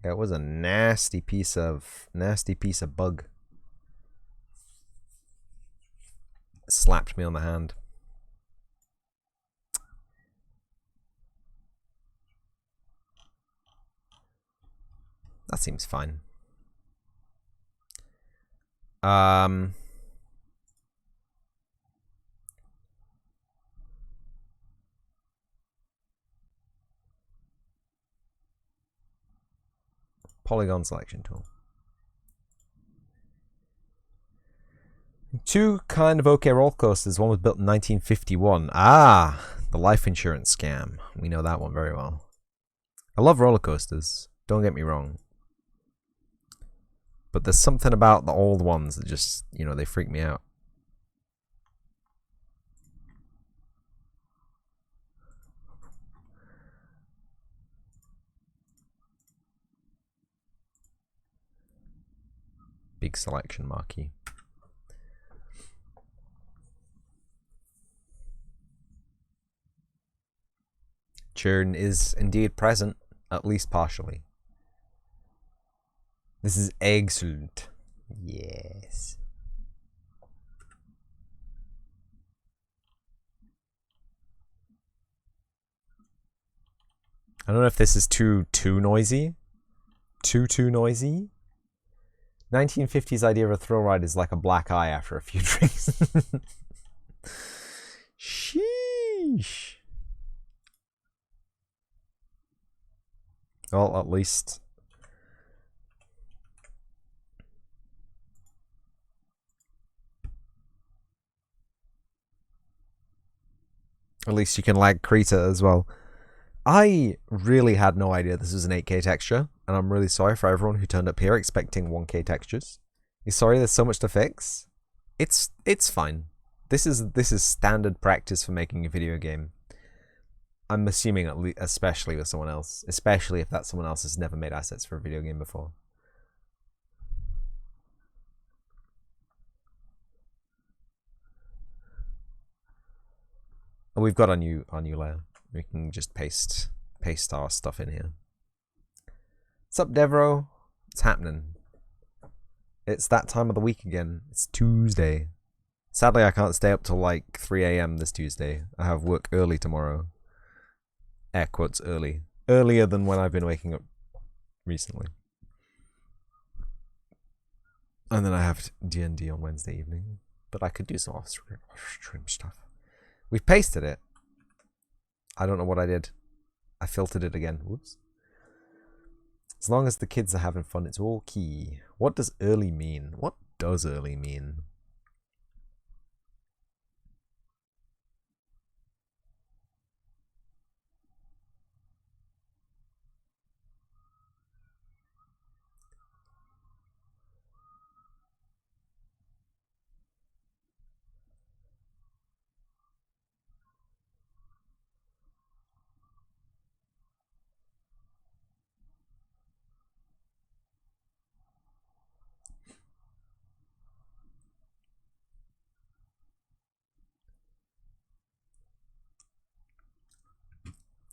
yeah, it was a nasty piece of bug. Slapped me on the hand. That seems fine. Polygon selection tool. Two kind of okay roller coasters. One was built in 1951. Ah, the life insurance scam. We know that one very well. I love roller coasters. Don't get me wrong. But there's something about the old ones that just, you know, they freak me out. Big selection marquee. Churn is indeed present, at least partially. This is excellent. Yes. I don't know if this is too noisy. Too noisy. 1950s idea of a thrill ride is like a black eye after a few drinks. Sheesh. Well, at least you can lag Krita as well. I really had no idea this was an 8K texture, and I'm really sorry for everyone who turned up here expecting 1K textures. You're sorry there's so much to fix? It's fine. This is standard practice for making a video game. I'm assuming especially with someone else, especially if that someone else has never made assets for a video game before. And we've got our new layer. We can just paste our stuff in here. What's up, Devro? What's happening? It's that time of the week again. It's Tuesday. Sadly, I can't stay up till like 3 a.m. this Tuesday. I have work early tomorrow. Air quotes early. Earlier than when I've been waking up recently. And then I have D&D on Wednesday evening. But I could do some off-stream stuff. We've pasted it. I don't know what I did. I filtered it again. Whoops. As long as the kids are having fun, it's all key. What does early mean? What does early mean?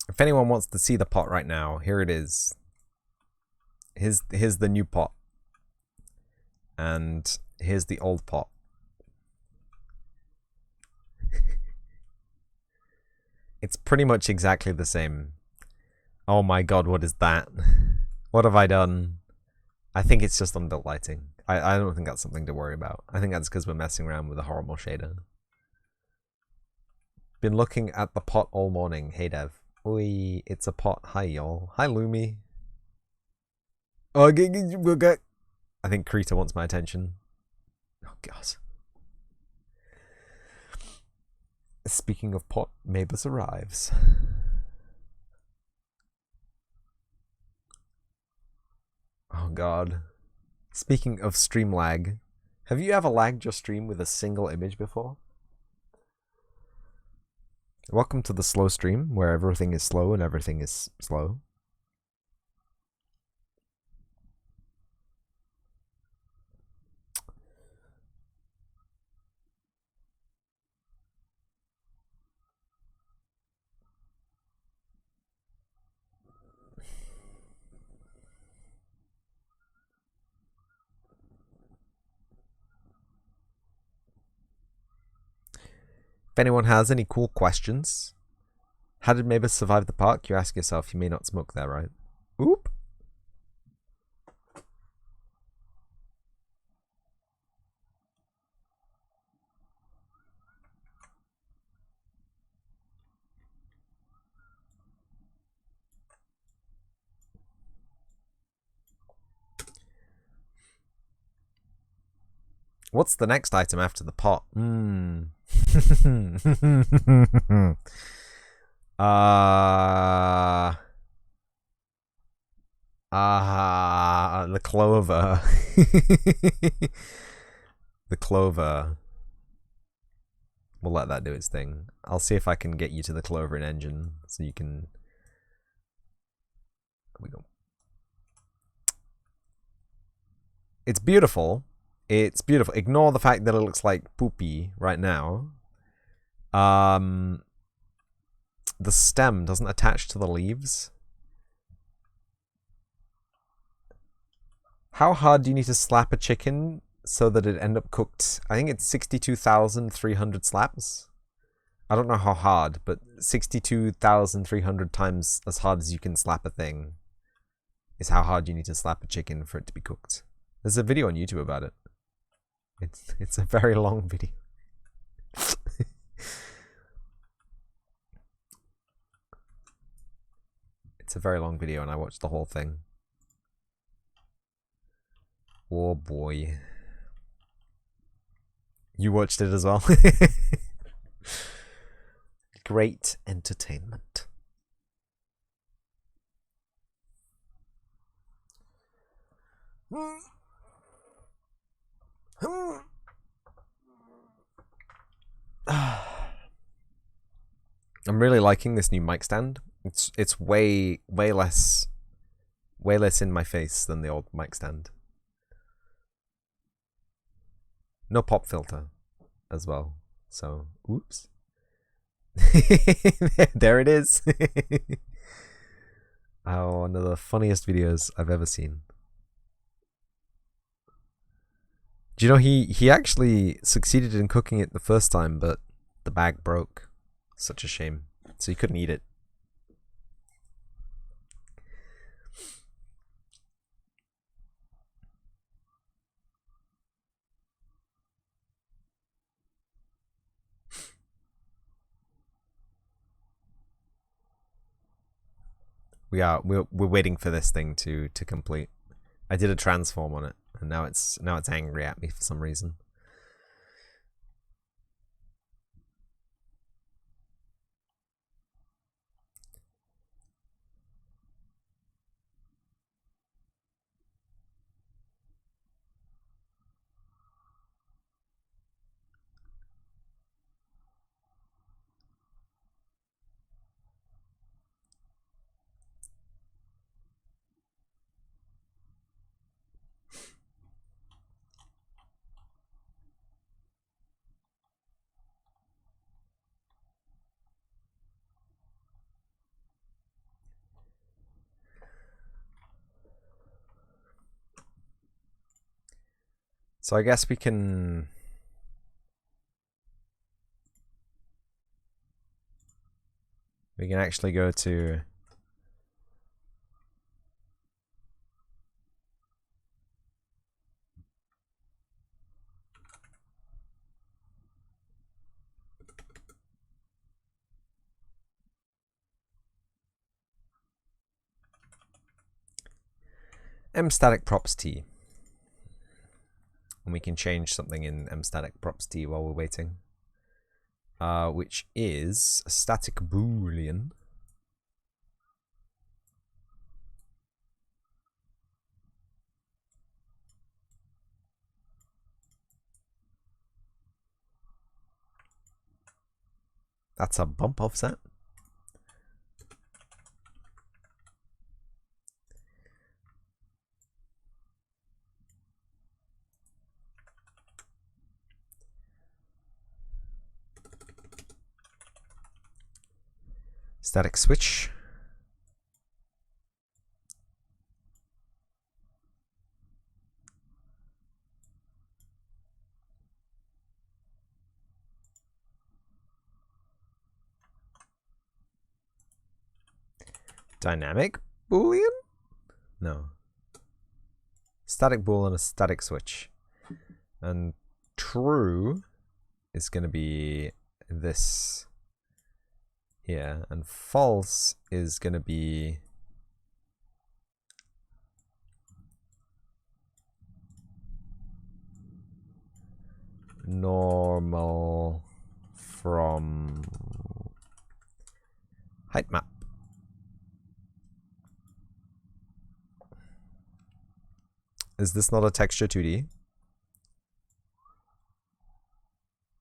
If anyone wants to see the pot right now, here it is. Here's the new pot. And here's the old pot. It's pretty much exactly the same. Oh my god, what is that? What have I done? I think it's just unbuilt lighting. I don't think that's something to worry about. I think that's because we're messing around with a horrible shader. Been looking at the pot all morning. Hey Dev. Oi, it's a pot. Hi y'all. Hi Lumi. Oh, I think Krita wants my attention. Oh god. Speaking of pot, Mavis arrives. Oh god. Speaking of stream lag, have you ever lagged your stream with a single image before? Welcome to the slow stream, where everything is slow and everything is slow. If anyone has any cool questions, how did Mavis survive the park? You ask yourself, you may not smoke there, right? Oop. What's the next item after the pot? The clover. The clover. We'll let that do its thing. I'll see if I can get you to the clover in engine so you can... There we go. It's beautiful. It's beautiful. Ignore the fact that it looks like poopy right now. The stem doesn't attach to the leaves. How hard do you need to slap a chicken so that it end up cooked? I think it's 62,300 slaps. I don't know how hard, but 62,300 times as hard as you can slap a thing is how hard you need to slap a chicken for it to be cooked. There's a video on YouTube about it. It's a very long video. It's a very long video and I watched the whole thing. Oh boy. You watched it as well? Great entertainment. I'm really liking this new mic stand. It's way less in my face than the old mic stand. No pop filter as well. So, oops. There it is. Oh, one of the funniest videos I've ever seen. Do you know he actually succeeded in cooking it the first time, but the bag broke. Such a shame. So he couldn't eat it. We're waiting for this thing to complete. I did a transform on it, and now it's angry at me for some reason. So I guess we can actually go to mstatic props t. And we can change something in mstatic props t while we're waiting. Which is a static boolean. That's a bump offset. Static switch. Dynamic boolean? No. Static bool and a static switch. And true is going to be this here, and false is going to be normal from height map. Is this not a texture 2D?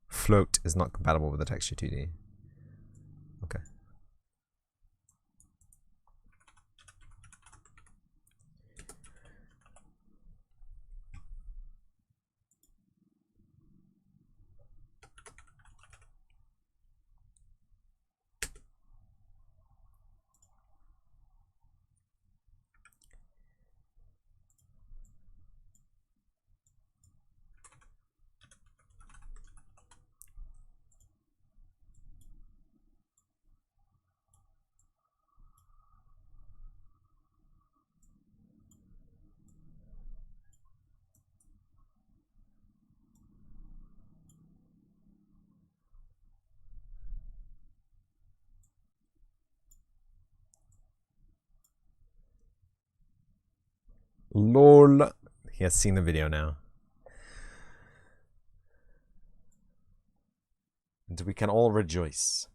Float is not compatible with the texture 2D. Okay. LOL. He has seen the video now. And we can all rejoice.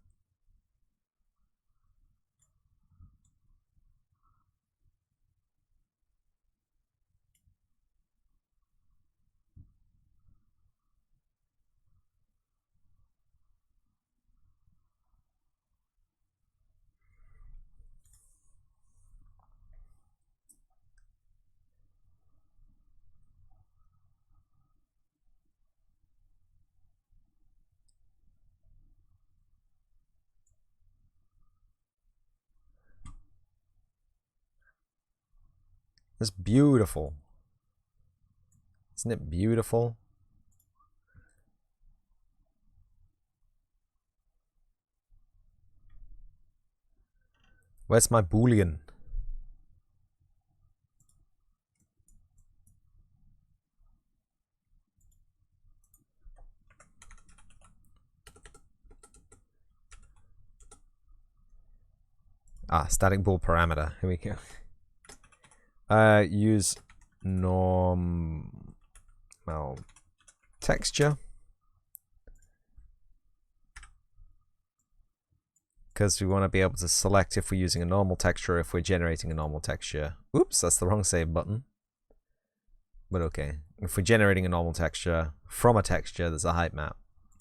It's beautiful. Isn't it beautiful? Where's my Boolean? Ah, static bool parameter. Here we go. Use normal texture. Because we want to be able to select if we're using a normal texture, if we're generating a normal texture. Oops, that's the wrong save button. But okay. If we're generating a normal texture from a texture, there's a height map.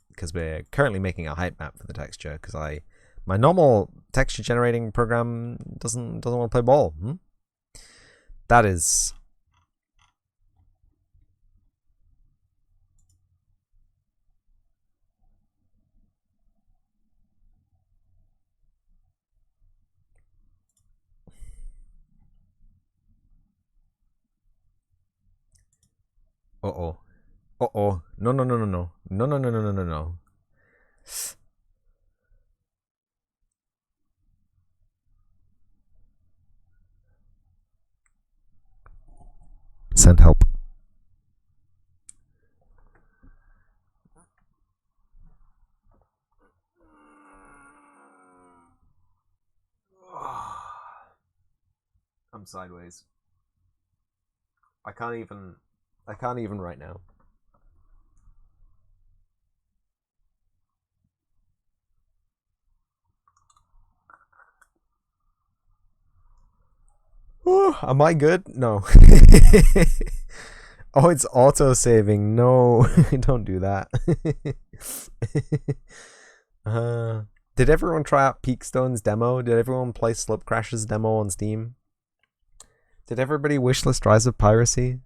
Because we're currently making a height map for the texture. Because my normal texture generating program doesn't want to play ball. That is... Uh-oh. Uh-oh. No, no, no, no, no. No, no, no, no, no, no, no. Send help. I'm sideways. I can't even right now. Oh, am I good? No. Oh, it's auto-saving. No, don't do that. Did everyone try out Peakstone's demo? Did everyone play Slope Crash's demo on Steam? Did everybody wishlist Rise of Piracy?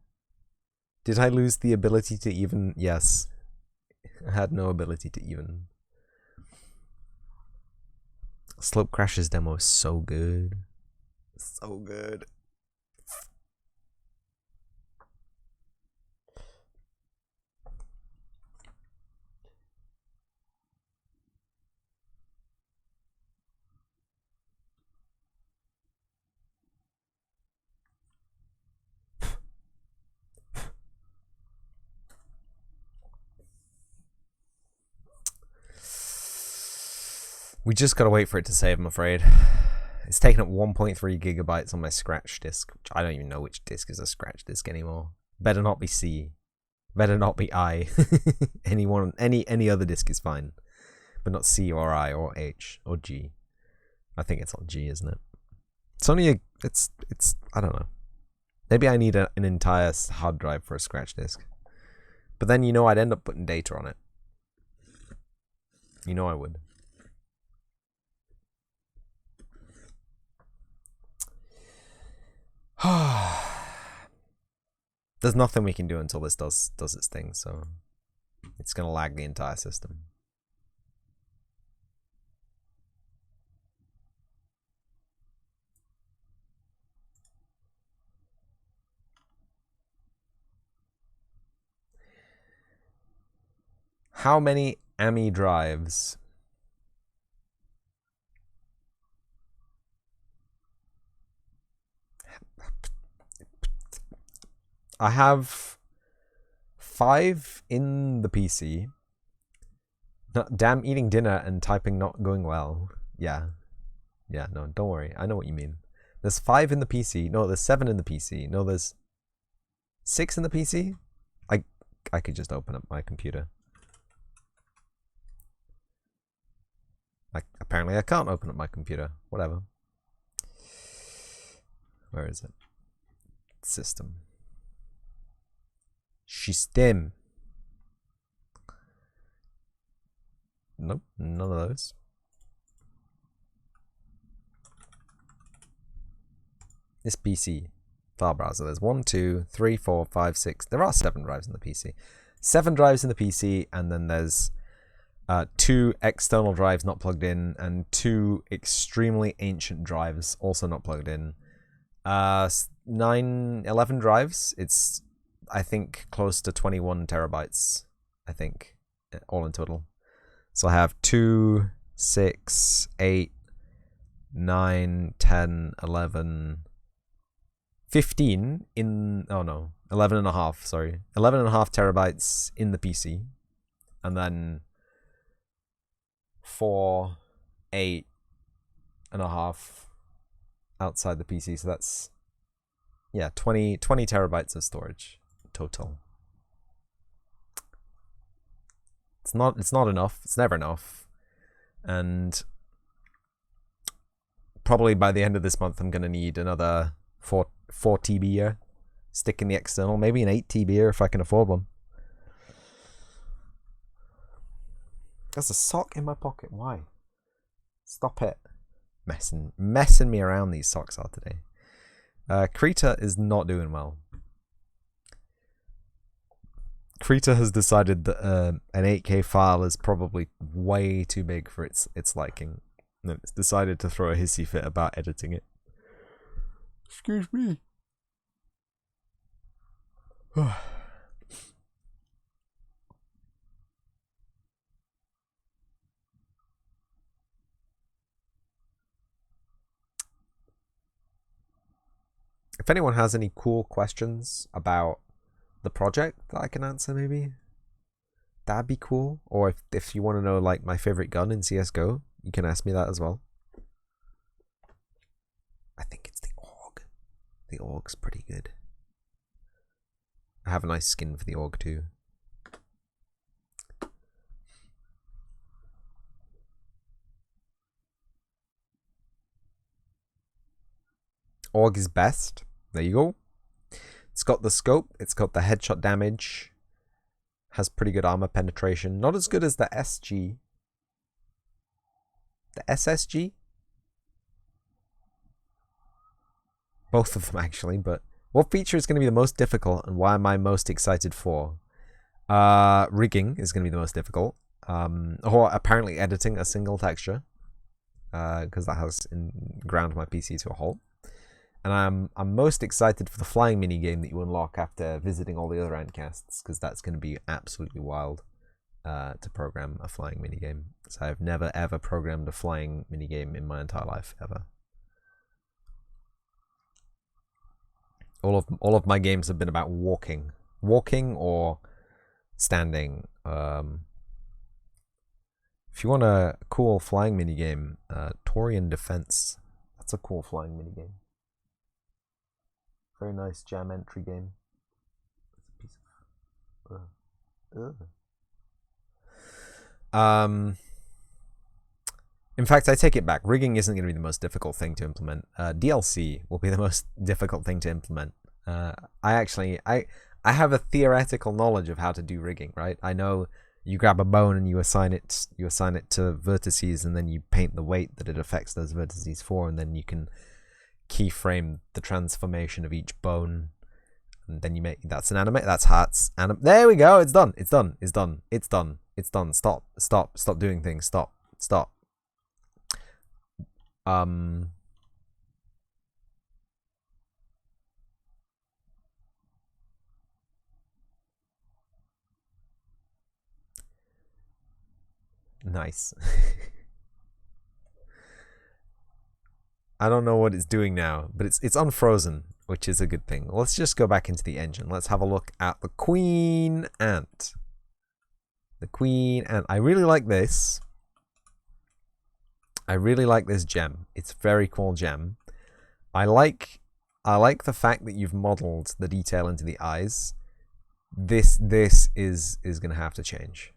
Did I lose the ability to even? Yes. I had no ability to even. Slope Crash's demo is so good. So good. We just gotta wait for it to save, I'm afraid. It's taking up 1.3 gigabytes on my scratch disk, which I don't even know which disk is a scratch disk anymore. Better not be C. Better not be I. Any other disk is fine, but not C or I or H or G. I think it's on G, isn't it? It's only it's I don't know. Maybe I need an entire hard drive for a scratch disk. But then, you know, I'd end up putting data on it. You know I would. There's nothing we can do until this does its thing, so it's gonna lag the entire system. How many AMI drives? I have 5 in the PC. Damn, eating dinner and typing not going well. Yeah. Yeah, no, don't worry. I know what you mean. There's 5 in the PC. No, there's 7 in the PC. No, there's 6 in the PC. I could just open up my computer. Apparently I can't open up my computer. Whatever. Where is it? System. System. Nope, none of those. This PC file browser. There's 1, 2, 3, 4, 5, 6. There are 7 drives in the PC. 7 drives in the PC, and then there's 2 external drives not plugged in, and 2 extremely ancient drives also not plugged in. 11 drives. It's, I think, close to 21 terabytes, I think, all in total. So I have 2, 6, 8, 9, 10, 11, 15 in, oh no, 11 and a half, sorry. 11 and a half terabytes in the PC. And then 4, 8 and a half outside the PC. So that's, yeah, 20 terabytes of storage total. It's not enough. It's never enough. And probably by the end of this month, I'm going to need another 4 TB stick in the external, maybe an 8 TB if I can afford one. There's a sock in my pocket. Why? Stop it. Messing me around, these socks are today. Krita is not doing well. Krita has decided that an 8K file is probably way too big for its liking. And it's decided to throw a hissy fit about editing it. Excuse me. If anyone has any cool questions about the project that I can answer, maybe that'd be cool. Or if you want to know like my favorite gun in CSGO, you can ask me that as well. I think it's the AUG. The AUG's pretty good. I have a nice skin for the AUG too. AUG is best. There you go. It's got the scope. It's got the headshot damage. Has pretty good armor penetration. Not as good as the SG. The SSG? Both of them actually, but what feature is going to be the most difficult and why am I most excited for? Rigging is going to be the most difficult. Or apparently editing a single texture. Because that has ground my PC to a halt. And I'm most excited for the flying minigame that you unlock after visiting all the other endcasts, because that's going to be absolutely wild to program a flying minigame. So I've never ever programmed a flying minigame in my entire life, ever. All of my games have been about walking or standing. If you want a cool flying minigame, Torian Defense, that's a cool flying minigame. Very nice jam entry game. In fact, I take it back. Rigging isn't going to be the most difficult thing to implement. DLC will be the most difficult thing to implement. I have a theoretical knowledge of how to do rigging, right? I know you grab a bone and you assign it to vertices, and then you paint the weight that it affects those vertices for, and then you can keyframe the transformation of each bone, and then you make that's an animate. That's hearts. There we go. It's done. It's done. It's done. It's done. It's done. Stop. Stop. Stop doing things. Stop. Stop. Nice. I don't know what it's doing now, but it's unfrozen, which is a good thing. Let's just go back into the engine. Let's have a look at the Queen Ant. The Queen Ant. I really like this. I really like this gem. It's a very cool gem. I like the fact that you've modeled the detail into the eyes. This is gonna have to change,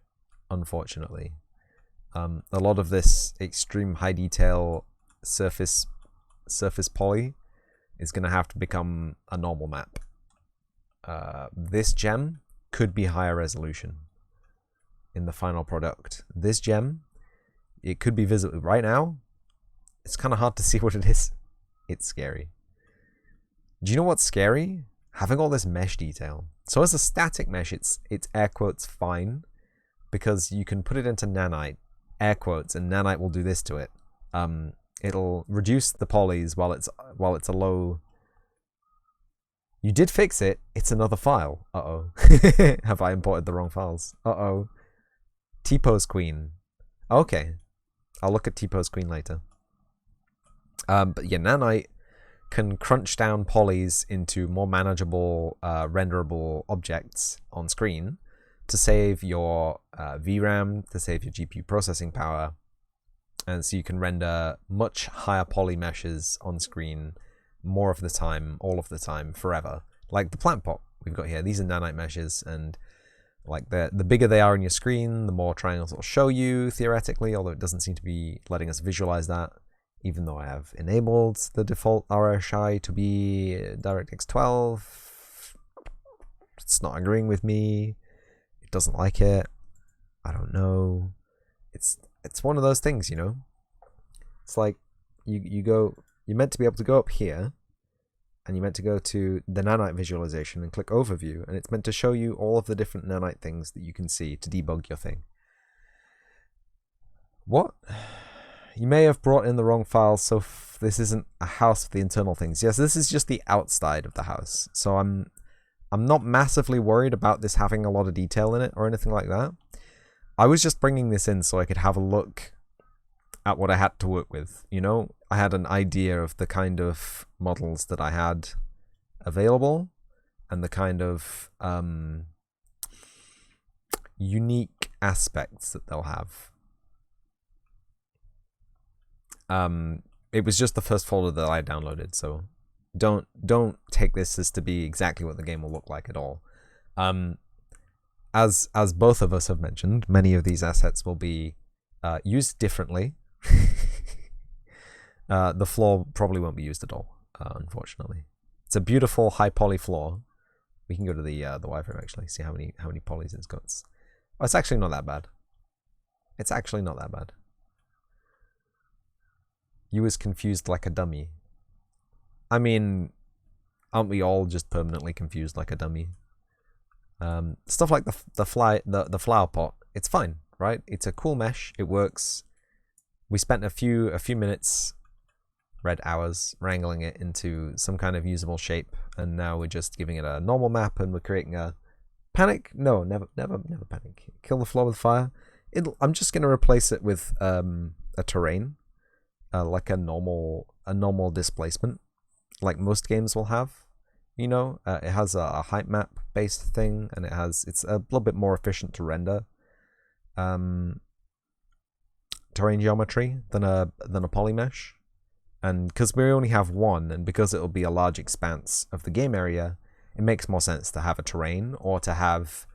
unfortunately. A lot of this extreme high detail surface poly is gonna have to become a normal map. This gem could be higher resolution in the final product. This gem, it could be visible right now. It's kind of hard to see what it is. It's scary. Do you know what's scary? Having all this mesh detail. So as a static mesh, it's air quotes fine, because you can put it into nanite, air quotes, and nanite will do this to it. It'll reduce the polys while it's a low. You did fix it. It's another file. Uh-oh. Have I imported the wrong files? Uh-oh. T-pose queen. Okay. I'll look at T-pose queen later. But yeah, nanite can crunch down polys into more manageable, renderable objects on screen to save your VRAM, to save your GPU processing power, and so you can render much higher poly meshes on screen more of the time, all of the time, forever. Like the plant pot we've got here. These are nanite meshes, and like the bigger they are on your screen, the more triangles it'll show you theoretically, although it doesn't seem to be letting us visualize that, even though I have enabled the default RSI to be DirectX 12. It's not agreeing with me. It doesn't like it. I don't know. It's one of those things, you know. It's like you're meant to be able to go up here, and you're meant to go to the nanite visualization and click overview, and it's meant to show you all of the different nanite things that you can see to debug your thing. What? You may have brought in the wrong files, so this isn't a house for the internal things. Yes, this is just the outside of the house. So I'm not massively worried about this having a lot of detail in it or anything like that. I was just bringing this in so I could have a look at what I had to work with. You know, I had an idea of the kind of models that I had available and the kind of unique aspects that they'll have. It was just the first folder that I downloaded, so don't take this as to be exactly what the game will look like at all. As both of us have mentioned, many of these assets will be used differently. The floor probably won't be used at all, unfortunately. It's a beautiful high poly floor. We can go to the wireframe actually, see how many polys it's got. Oh, it's actually not that bad. It's actually not that bad. You was confused like a dummy. I mean, aren't we all just permanently confused like a dummy? Stuff like the flower pot, it's fine, right? It's a cool mesh. It works. We spent a few minutes, red hours, wrangling it into some kind of usable shape, and now we're just giving it a normal map, and we're creating a panic. No, never panic. Kill the floor with fire. I'm just gonna replace it with a terrain. Like a normal displacement, like most games will have. You know, it has a height map based thing, and it's a little bit more efficient to render terrain geometry than a polymesh. And because we only have one, and because it'll be a large expanse of the game area, it makes more sense to have a terrain or to have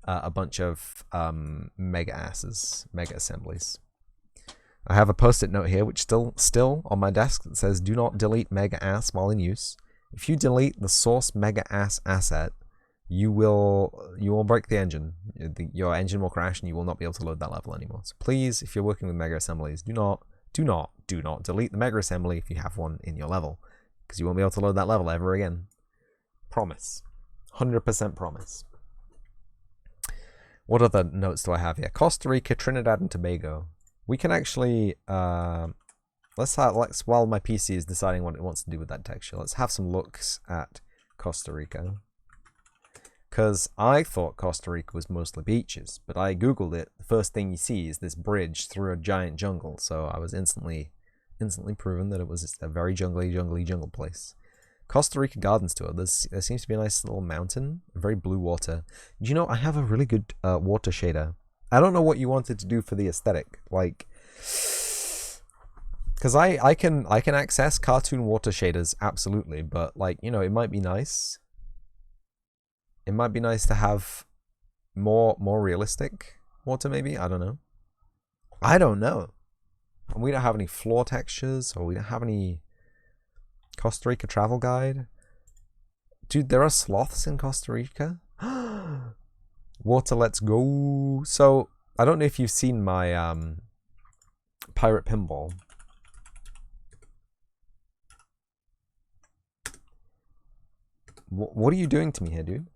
a bunch of mega assemblies. I have a post-it note here, which still on my desk that says, "Do not delete mega ass while in use. If you delete the source mega ass asset, you will break the engine. Your engine will crash, and you will not be able to load that level anymore. So please, if you're working with mega assemblies, do not delete the mega assembly if you have one in your level, because you won't be able to load that level ever again. Promise, 100% promise." What other notes do I have here? Costa Rica, Trinidad, and Tobago. We can actually, let's while my PC is deciding what it wants to do with that texture, let's have some looks at Costa Rica. Because I thought Costa Rica was mostly beaches, but I googled it. The first thing you see is this bridge through a giant jungle, so I was instantly proven that it was a very jungly jungle place. Costa Rica Gardens tour. There seems to be a nice little mountain, very blue water. You know, I have a really good water shader. I don't know what you wanted to do for the aesthetic, like, because I can access cartoon water shaders absolutely, but like, you know, it might be nice. It might be nice to have more realistic water, maybe. I don't know. And we don't have any floor textures, or we don't have any Costa Rica travel guide. Dude, there are sloths in Costa Rica. Water, let's go. So I don't know if you've seen my pirate pinball. What are you doing to me here, dude?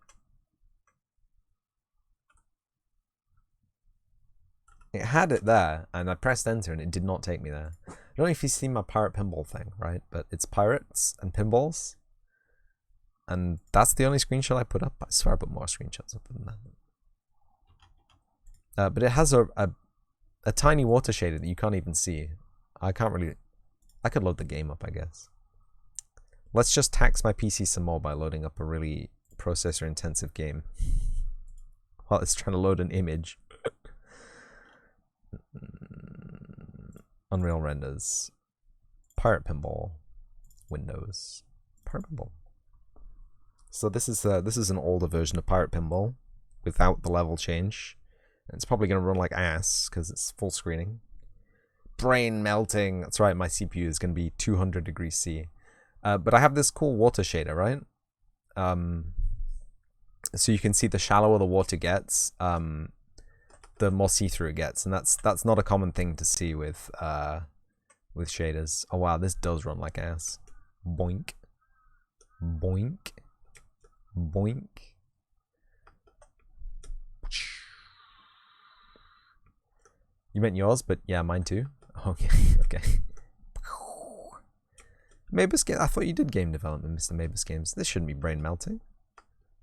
It had it there, and I pressed enter, and it did not take me there. I don't know if you've seen my pirate pinball thing, right? But it's pirates and pinballs. And that's the only screenshot I put up. I swear I put more screenshots up than that. But it has a tiny water shader that you can't even see. I could load the game up, I guess. Let's just tax my PC some more by loading up a really processor-intensive game while it's trying to load an image. Unreal renders, pirate pinball, Windows, pirate pinball. So this is an older version of pirate pinball without the level change. And it's probably going to run like ass because it's full screening. Brain melting. That's right, my CPU is going to be 200 degrees C. But I have this cool water shader, right? So you can see the shallower the water gets, the more see-through it gets, and that's not a common thing to see with shaders. Oh wow, this does run like ass. Boink, boink, boink. You meant yours, but yeah, mine too. Okay, okay. Mabus Games. I thought you did game development, Mr. Mabus Games. This shouldn't be brain melting.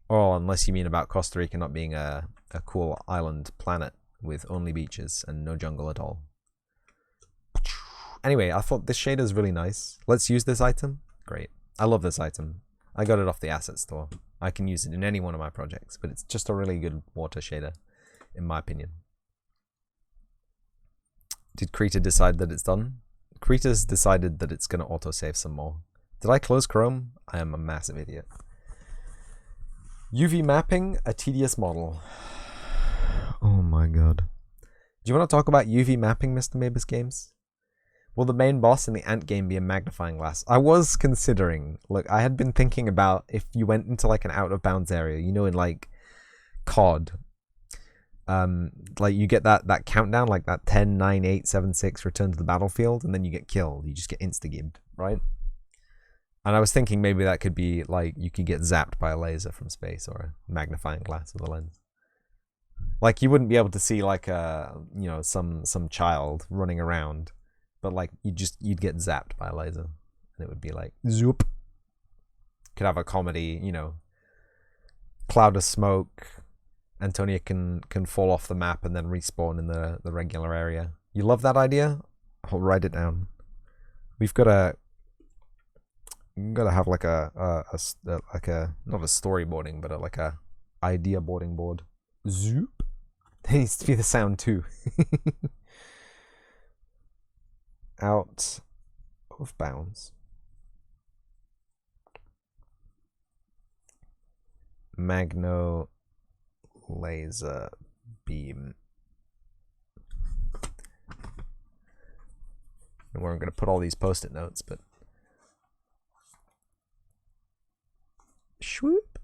Oh, unless you mean about Costa Rica not being a cool island planet with only beaches and no jungle at all. Anyway, I thought this shader is really nice. Let's use this item. Great. I love this item. I got it off the asset store. I can use it in any one of my projects, but it's just a really good water shader, in my opinion. Did Krita decide that it's done? Krita's decided that it's going to autosave some more. Did I close Chrome? I am a massive idiot. UV mapping, a tedious model. Oh my god. Do you want to talk about UV mapping, Mr. Mabus Games? Will the main boss in the ant game be a magnifying glass? I was considering. Look, I had been thinking about if you went into like an out of bounds area, you know, in like COD. Like you get that countdown, like that 10, 9, 8, 7, 6, return to the battlefield, and then you get killed. You just get insta-gibbed, right? And I was thinking maybe that could be like you could get zapped by a laser from space or a magnifying glass with a lens. Like you wouldn't be able to see like you know, some child running around, but like you'd get zapped by a laser, and it would be like zoop. Could have a comedy, you know, cloud of smoke. Antonia can fall off the map and then respawn in the regular area. You love that idea? I'll write it down. We've got to have like a not a storyboarding, but like a idea boarding board. Zoop. There needs to be the sound too. Out of bounds. Magno laser beam. And where I'm going to put all these post-it notes, but swoop.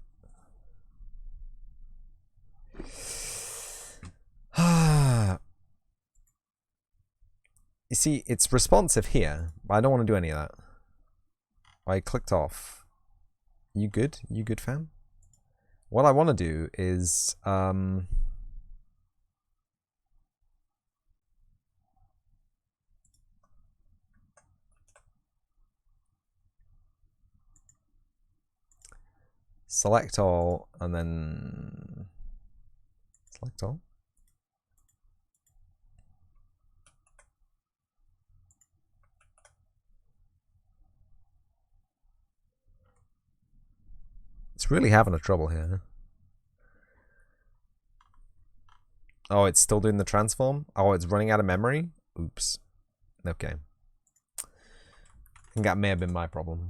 You see, it's responsive here, but I don't want to do any of that. I clicked off. You good? You good, fam? What I want to do is select all, and then select all. It's really having a trouble here. Oh, it's still doing the transform? Oh, it's running out of memory? Oops. Okay. I think that may have been my problem.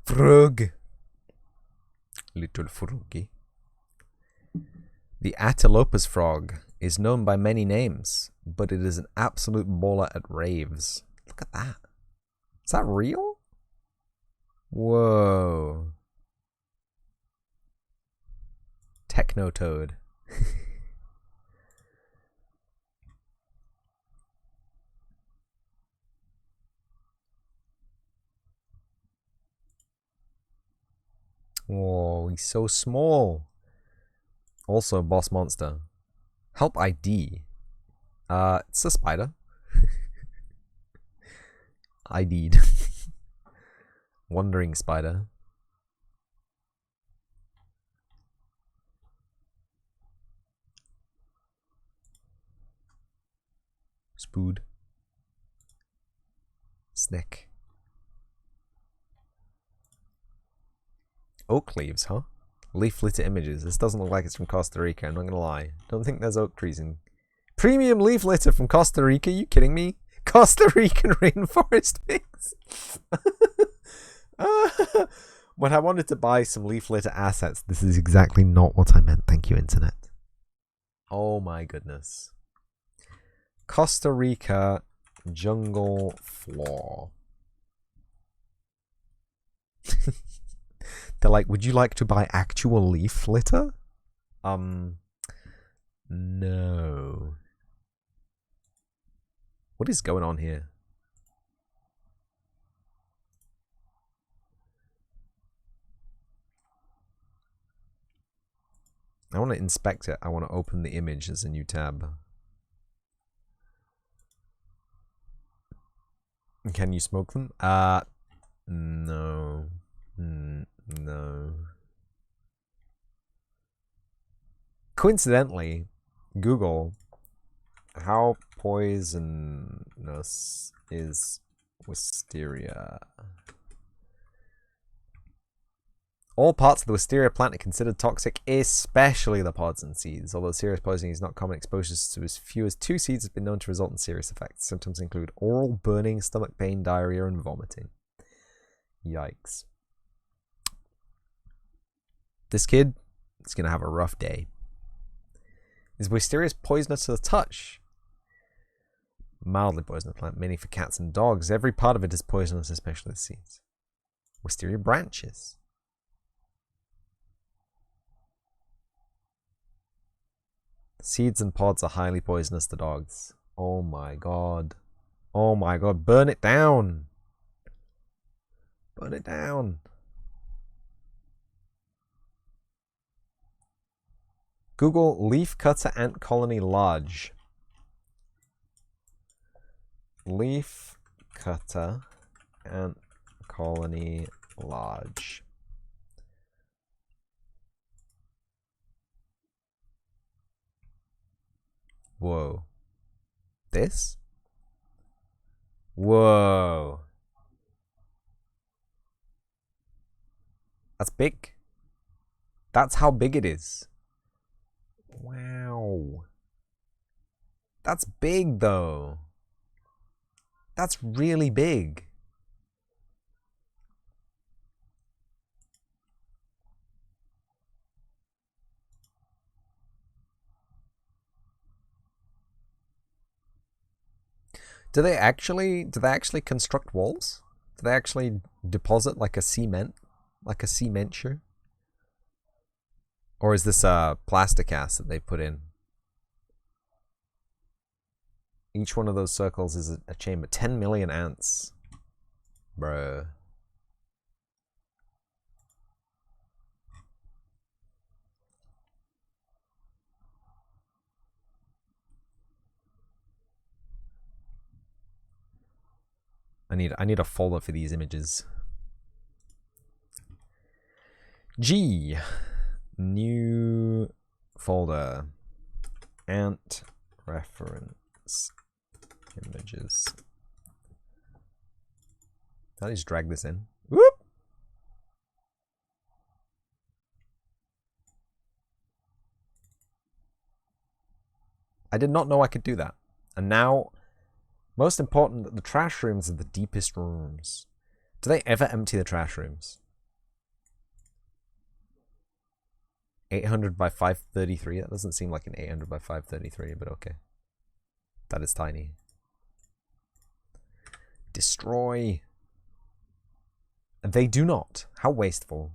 Frog. Little froggy. The Atelopus frog is known by many names, but it is an absolute baller at raves. Look at that. Is that real? Whoa. Technotoad. Whoa, he's so small. Also, boss monster. Help ID. It's a spider. ID'd. Wandering spider. Spood. Snick. Oak leaves, huh? Leaf litter images. This doesn't look like it's from Costa Rica, I'm not gonna lie. Don't think there's oak trees in. Premium leaf litter from Costa Rica? Are you kidding me? Costa Rican rainforest pigs. When I wanted to buy some leaf litter assets, this is exactly not what I meant. Thank you, internet. Oh my goodness. Costa Rica jungle floor. They're like, would you like to buy actual leaf litter? No. What is going on here? I want to inspect it. I want to open the image as a new tab. Can you smoke them? No. No. Coincidentally, Google, how poisonous is wisteria? All parts of the wisteria plant are considered toxic, especially the pods and seeds. Although serious poisoning is not common, exposures to as few as 2 seeds have been known to result in serious effects. Symptoms include oral burning, stomach pain, diarrhea, and vomiting. Yikes. This kid is going to have a rough day. Is wisteria poisonous to the touch? Mildly poisonous plant, mainly for cats and dogs. Every part of it is poisonous, especially the seeds. Wisteria branches. Seeds and pods are highly poisonous to dogs. Oh my god. Oh my god. Burn it down. Burn it down. Google leaf cutter ant colony large. Leaf cutter ant colony large. Whoa. This? Whoa. That's big. That's how big it is. Wow. That's big, though. That's really big. Do they actually construct walls? Do they actually deposit like a cementure? Or is this a plastic ass that they put in? Each one of those circles is a chamber. 10 million ants. Bruh. I need a folder for these images. G. New folder. Ant reference images. I'll just drag this in. Whoop! I did not know I could do that. And now, most important, the trash rooms are the deepest rooms. Do they ever empty the trash rooms? 800 by 533? That doesn't seem like an 800 by 533, but okay. That is tiny. Destroy. They do not. How wasteful.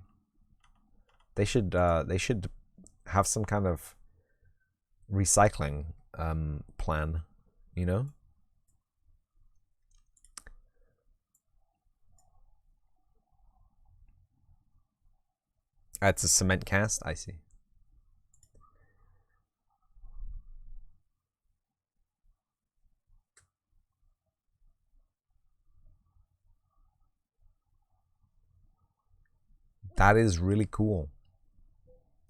They should have some kind of recycling plan, you know? It's a cement cast, I see. That is really cool.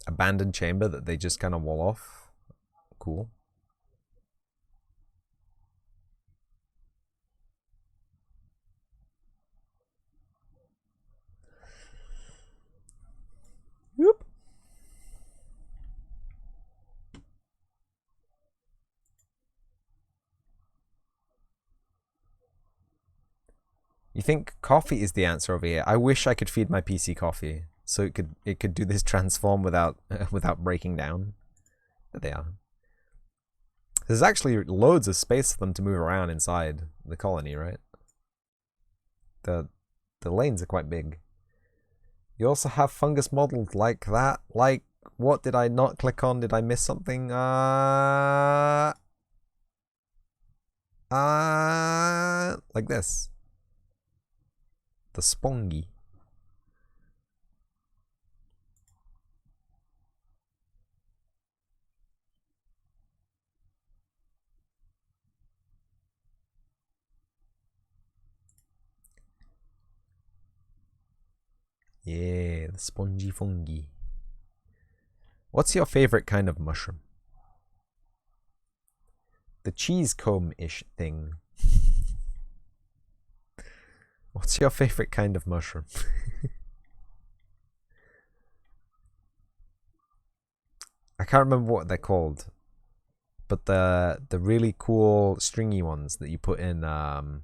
Abandoned chamber that they just kind of wall off. Cool. Whoop. You think coffee is the answer over here? I wish I could feed my PC coffee so it could do this transform without without breaking down. There they are. There's actually loads of space for them to move around inside the colony, right? The lanes are quite big. You also have fungus modeled like that. Like, what did I not click on? Did I miss something? Like this. The spongy. Yeah, the spongy fungi. What's your favorite kind of mushroom? The cheese comb-ish thing. What's your favorite kind of mushroom? I can't remember what they're called, but the really cool stringy ones that you put in the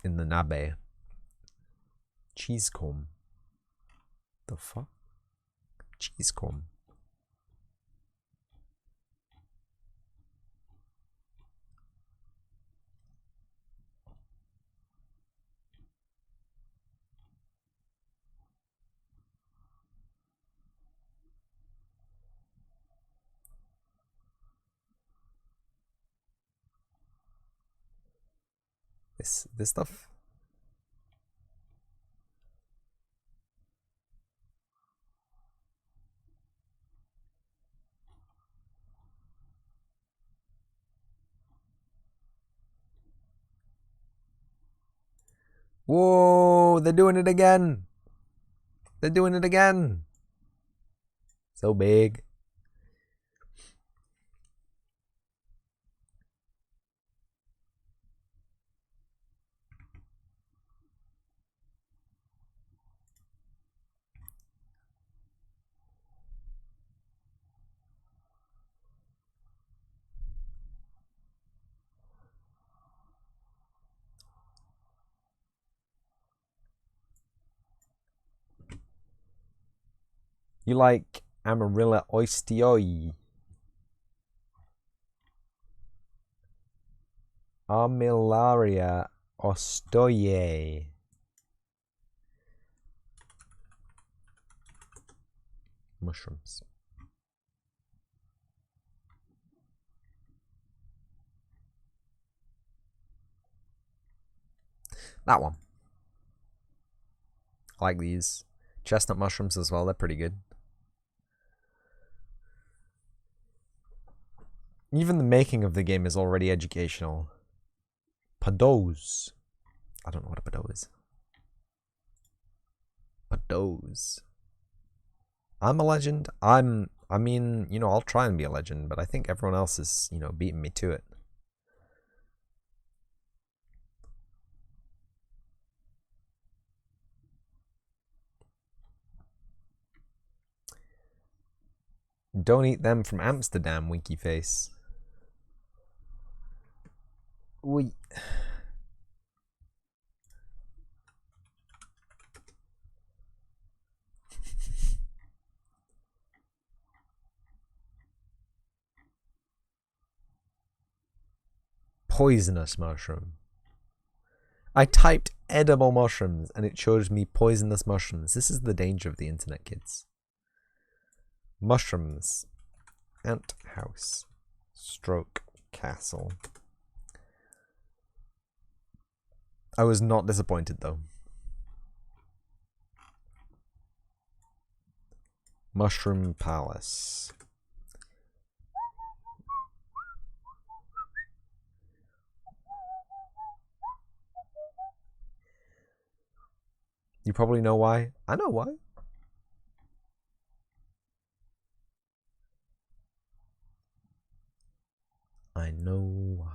nabe. Cheese comb. The fuck? Cheese comb. This stuff? Whoa, they're doing it again. They're doing it again. So big. You like Amarilla oistioi. Armillaria ostoye. Mushrooms. That one. I like these. Chestnut mushrooms as well, they're pretty good. Even the making of the game is already educational. Pados. I don't know what a pado is. Pados. I'm a legend. I mean, you know, I'll try and be a legend, but I think everyone else is, you know, beating me to it. Don't eat them from Amsterdam, winky face. We. Poisonous mushroom. I typed edible mushrooms and it shows me poisonous mushrooms. This is the danger of the internet, kids. Mushrooms. Ant house. Stroke castle. I was not disappointed though. Mushroom palace. You probably know why. I know why. I know why.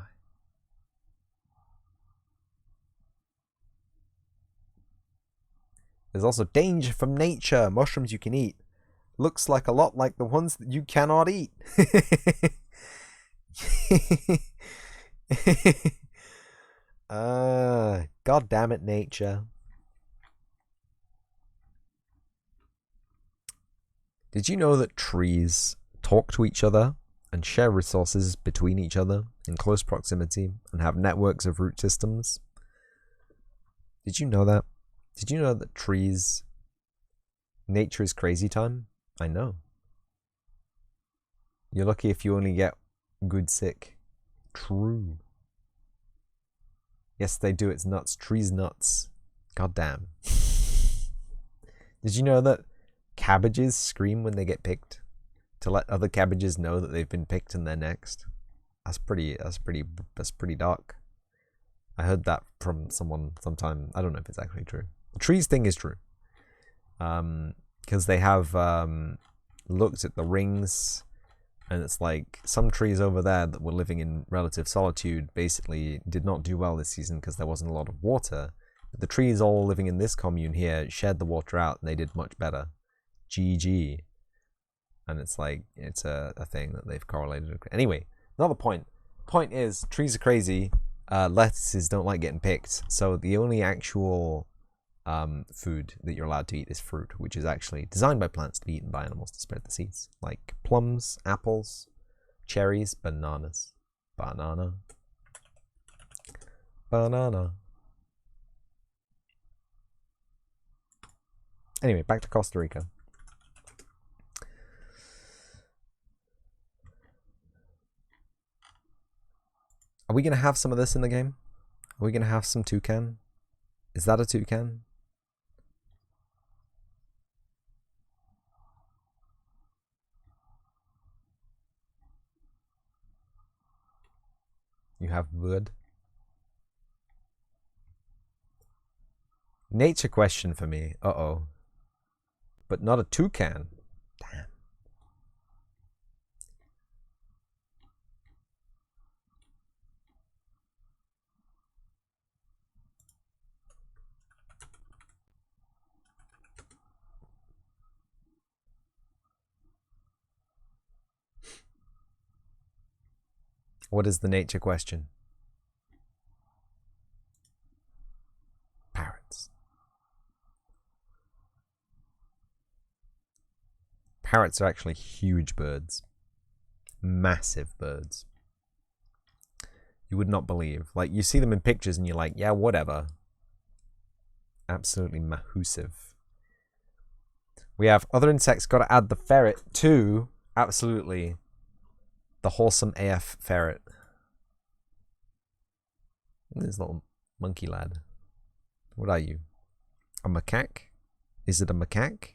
There's also danger from nature. Mushrooms you can eat. Looks like a lot like the ones that you cannot eat. God damn it, nature. Did you know that trees talk to each other and share resources between each other in close proximity and have networks of root systems? Did you know that? Did you know that trees... Nature is crazy time? I know. You're lucky if you only get good sick. True. Yes, they do. It's nuts. Trees nuts. God damn. Did you know that cabbages scream when they get picked to let other cabbages know that they've been picked and they're next? That's pretty dark. I heard that from someone sometime. I don't know if it's actually true. The trees thing is true. Because they have looked at the rings, and it's like some trees over there that were living in relative solitude basically did not do well this season because there wasn't a lot of water. But the trees all living in this commune here shared the water out and they did much better. GG. And it's like, it's a thing that they've correlated. Anyway, not the point. Point is, trees are crazy. Lettuces don't like getting picked. So the only actual food that you're allowed to eat is fruit, which is actually designed by plants to be eaten by animals to spread the seeds. Like plums, apples, cherries, bananas. Banana. Anyway, back to Costa Rica. Are we going to have some of this in the game? Are we going to have some toucan? Is that a toucan? You have wood. Nature question for me. Uh-oh. But not a toucan. Damn. What is the nature question? Parrots. Parrots are actually huge birds. Massive birds. You would not believe. Like, you see them in pictures and you're like, yeah, whatever. Absolutely massive. We have other insects. Got to add the ferret to, absolutely, the wholesome AF ferret. This little monkey lad. What are you? A macaque? Is it a macaque?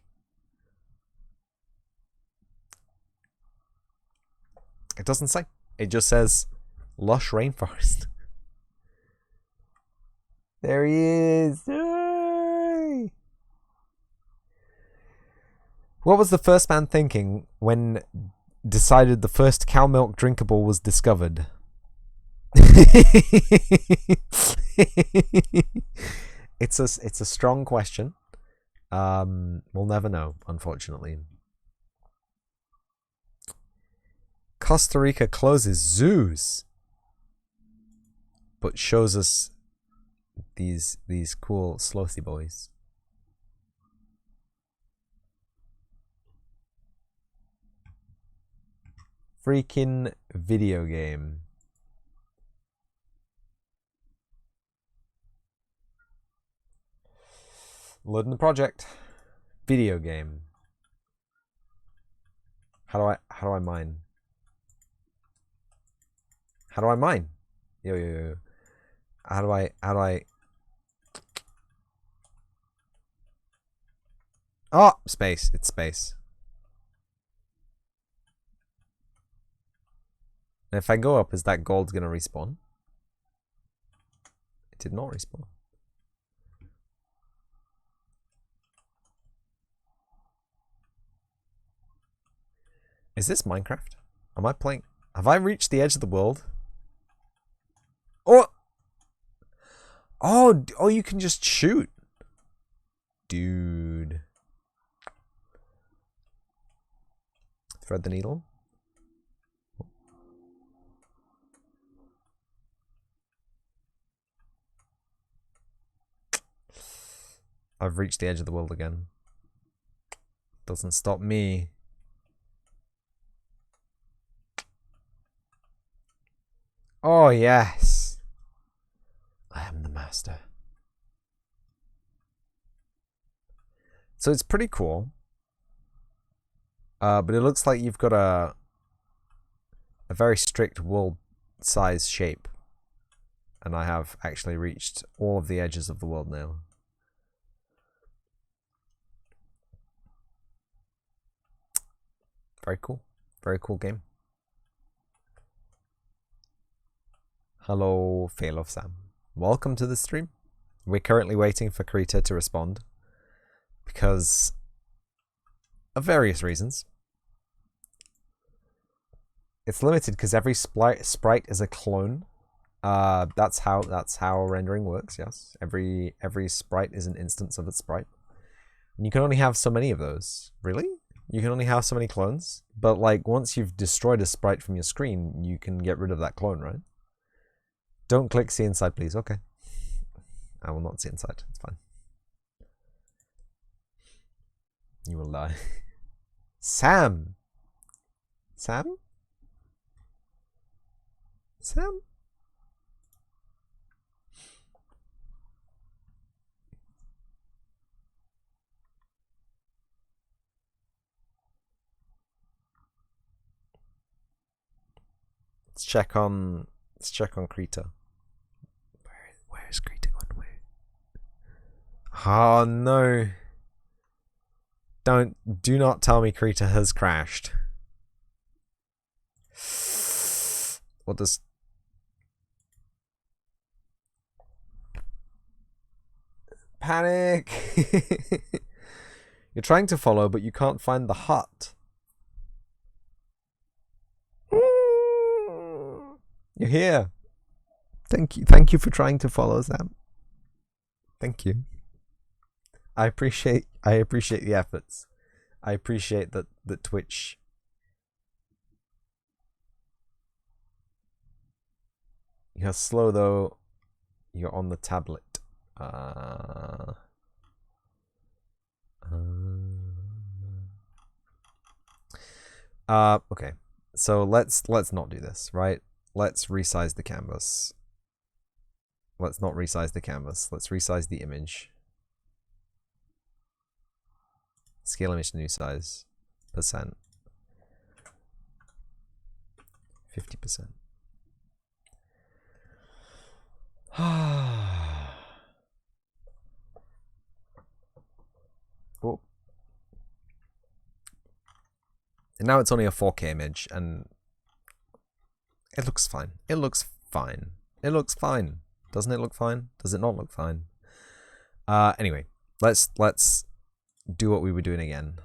It doesn't say. It just says lush rainforest. There he is. Yay! What was the first man thinking when decided the first cow milk drinkable was discovered? It's a strong question. We'll never know, unfortunately. Costa Rica closes zoos, but shows us these cool slothy boys. Freaking video game. Loading the project. Video game. How do I mine? How do I mine? Yo. How do I Oh, space. It's space. And if I go up, is that gold gonna respawn? It did not respawn. Is this Minecraft? Am I playing? Have I reached the edge of the world? Oh, you can just shoot. Dude. Thread the needle. I've reached the edge of the world again. Doesn't stop me. Oh, yes. I am the master. So it's pretty cool. But it looks like you've got a very strict world size shape. And I have actually reached all of the edges of the world now. Very cool. Very cool game. Hello, Fail of Sam. Welcome to the stream. We're currently waiting for Krita to respond because of various reasons. It's limited because every sprite is a clone. That's how rendering works. Yes, every sprite is an instance of its sprite, and you can only have so many of those. Really? You can only have so many clones. But like once you've destroyed a sprite from your screen, you can get rid of that clone, right? Don't click see inside, please. Okay. I will not see inside. It's fine. You will die. Sam. Sam? Sam? Let's check on Krita. Where is Krita gone? Where? Oh no. Do not tell me Krita has crashed. What does panic? You're trying to follow, but you can't find the hut. You're here. Thank you for trying to follow, Sam. Thank you. I appreciate the efforts. I appreciate that Twitch. You're slow though. You're on the tablet. Okay. So let's not do this, right? Let's resize the canvas. Let's not resize the canvas. Let's resize the image. Scale image to new size. Percent. 50%. Oh. And now it's only a 4K image, and it looks fine. It looks fine. It looks fine. Doesn't it look fine? Does it not look fine? Anyway, let's do what we were doing again.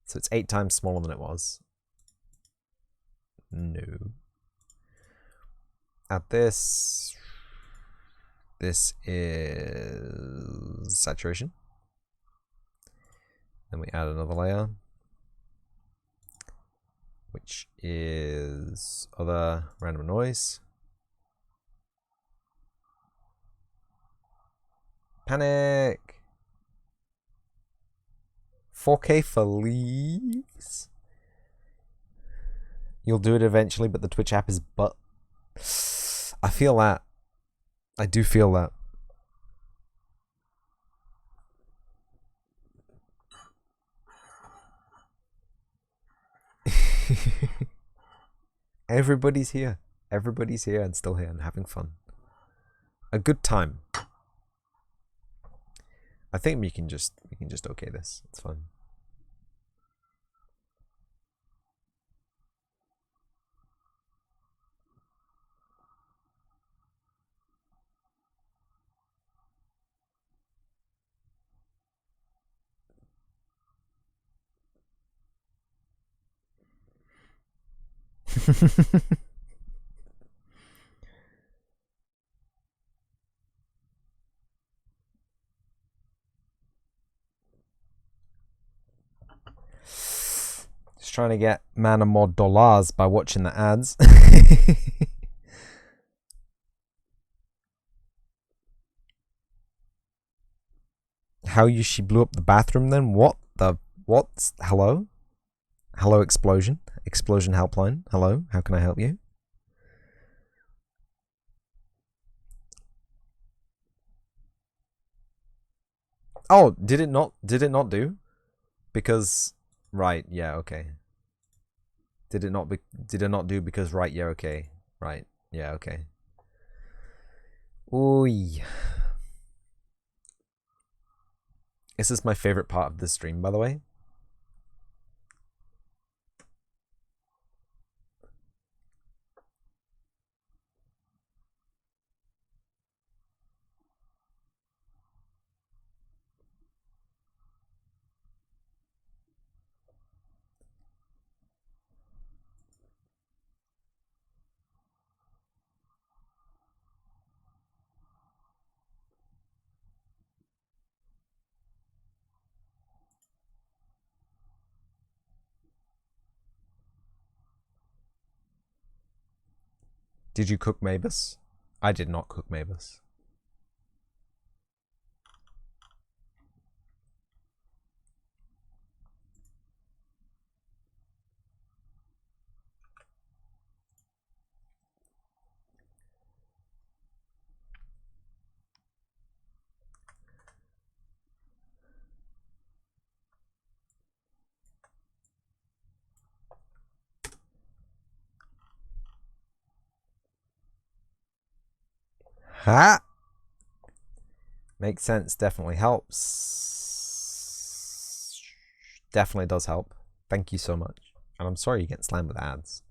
So it's 8 times smaller than it was. No. At this is saturation. Then we add another layer, which is other random noise. Panic! 4K for leaves? You'll do it eventually, but the Twitch app is butt. I feel that. I do feel that. Everybody's here. Everybody's here and still here and having fun. A good time. I think we can just okay this. It's fun. Just trying to get man more dollars by watching the ads. How she blew up the bathroom then? What? Hello? Hello, explosion? Explosion helpline? Hello? How can I help you? Oh, did it not do? Because right, yeah, okay. Did it not do because right, yeah, okay. Right. Yeah, okay. Ooh. This is my favorite part of this stream, by the way. Did you cook Mavis? I did not cook Mavis. Ha! Makes sense, definitely helps. Definitely does help. Thank you so much. And I'm sorry you get slammed with ads.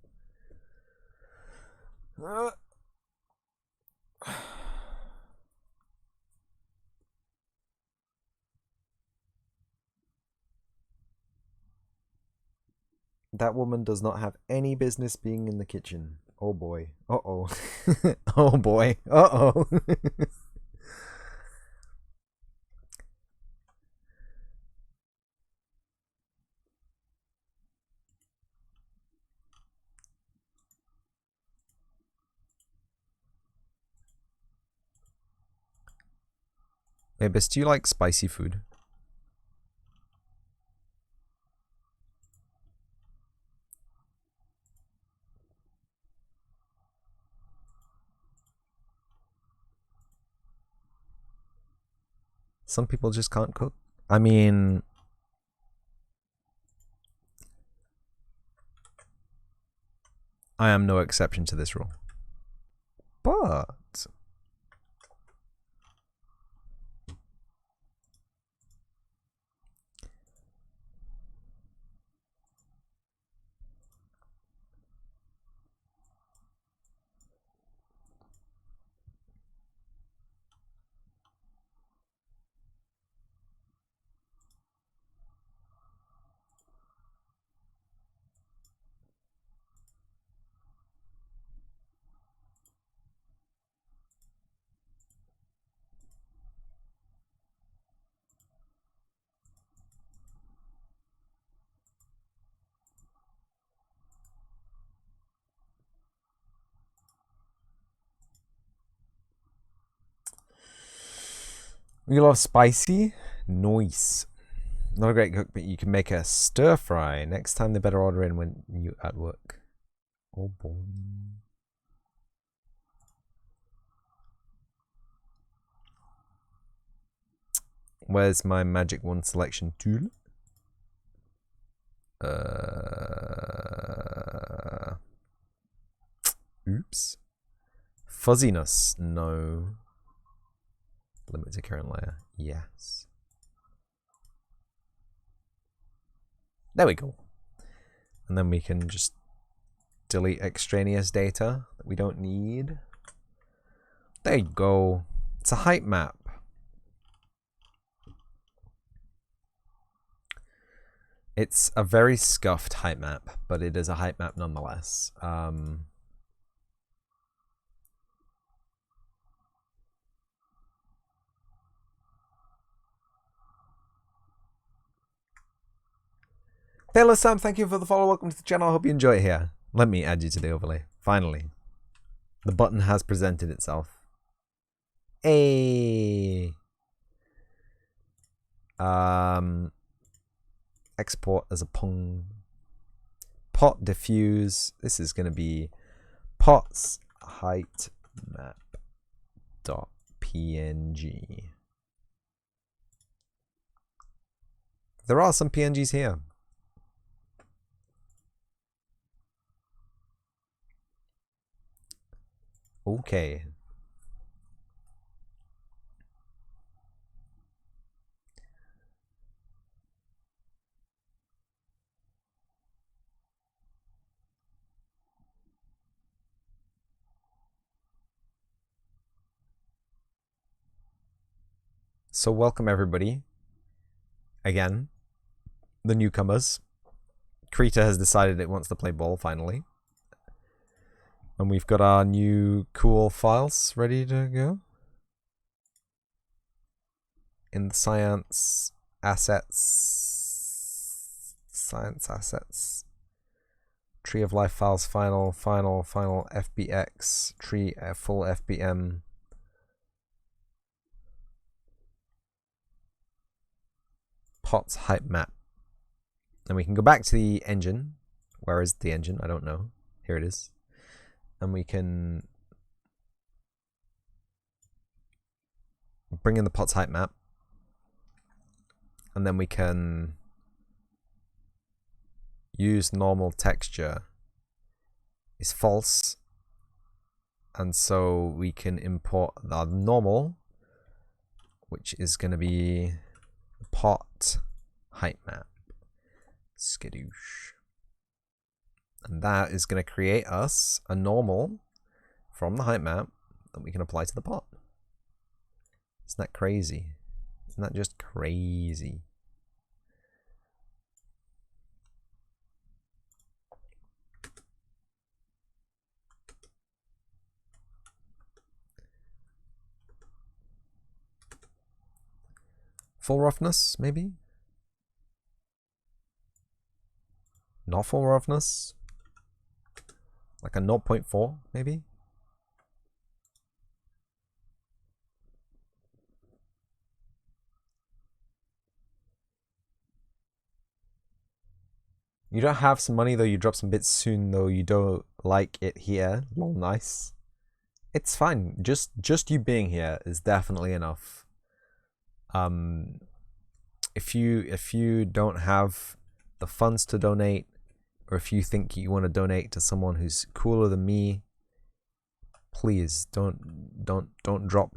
That woman does not have any business being in the kitchen. Oh boy. Uh-oh. Oh boy. Uh-oh. Mavis, do you like spicy food? Some people just can't cook. I mean, I am no exception to this rule. But you love spicy? Nice. Not a great cook, but you can make a stir fry. Next time they better order in when you at work. Oh boy. Where's my magic wand selection tool? Oops. Fuzziness, no. Limit to current layer, yes. There we go. And then we can just delete extraneous data that we don't need. There you go. It's a height map. It's a very scuffed height map, but it is a height map nonetheless. Taylor Sam, thank you for the follow. Welcome to the channel. I hope you enjoy it here. Let me add you to the overlay. Finally. The button has presented itself. Hey. Export as a pong. Pot diffuse. This is going to be pots height map dot png. There are some PNGs here. Okay. So welcome everybody. Again, the newcomers. Krita has decided it wants to play ball finally. And we've got our new cool files ready to go. In the science assets. Tree of life files, final, FBX, tree, full FBM. Pots height map. And we can go back to the engine. Where is the engine? I don't know. Here it is. And we can bring in the pots height map. And then we can use normal texture is false. And so we can import the normal, which is going to be pot height map. Skadoosh. And that is going to create us a normal from the height map that we can apply to the pot. Isn't that crazy? Isn't that just crazy? Full roughness, maybe? Not full roughness? Like a 0.4, maybe? You don't have some money though, you drop some bits soon though, you don't like it here. Well, nice. It's fine. Just you being here is definitely enough If you don't have the funds to donate, or if you think you want to donate to someone who's cooler than me, please don't drop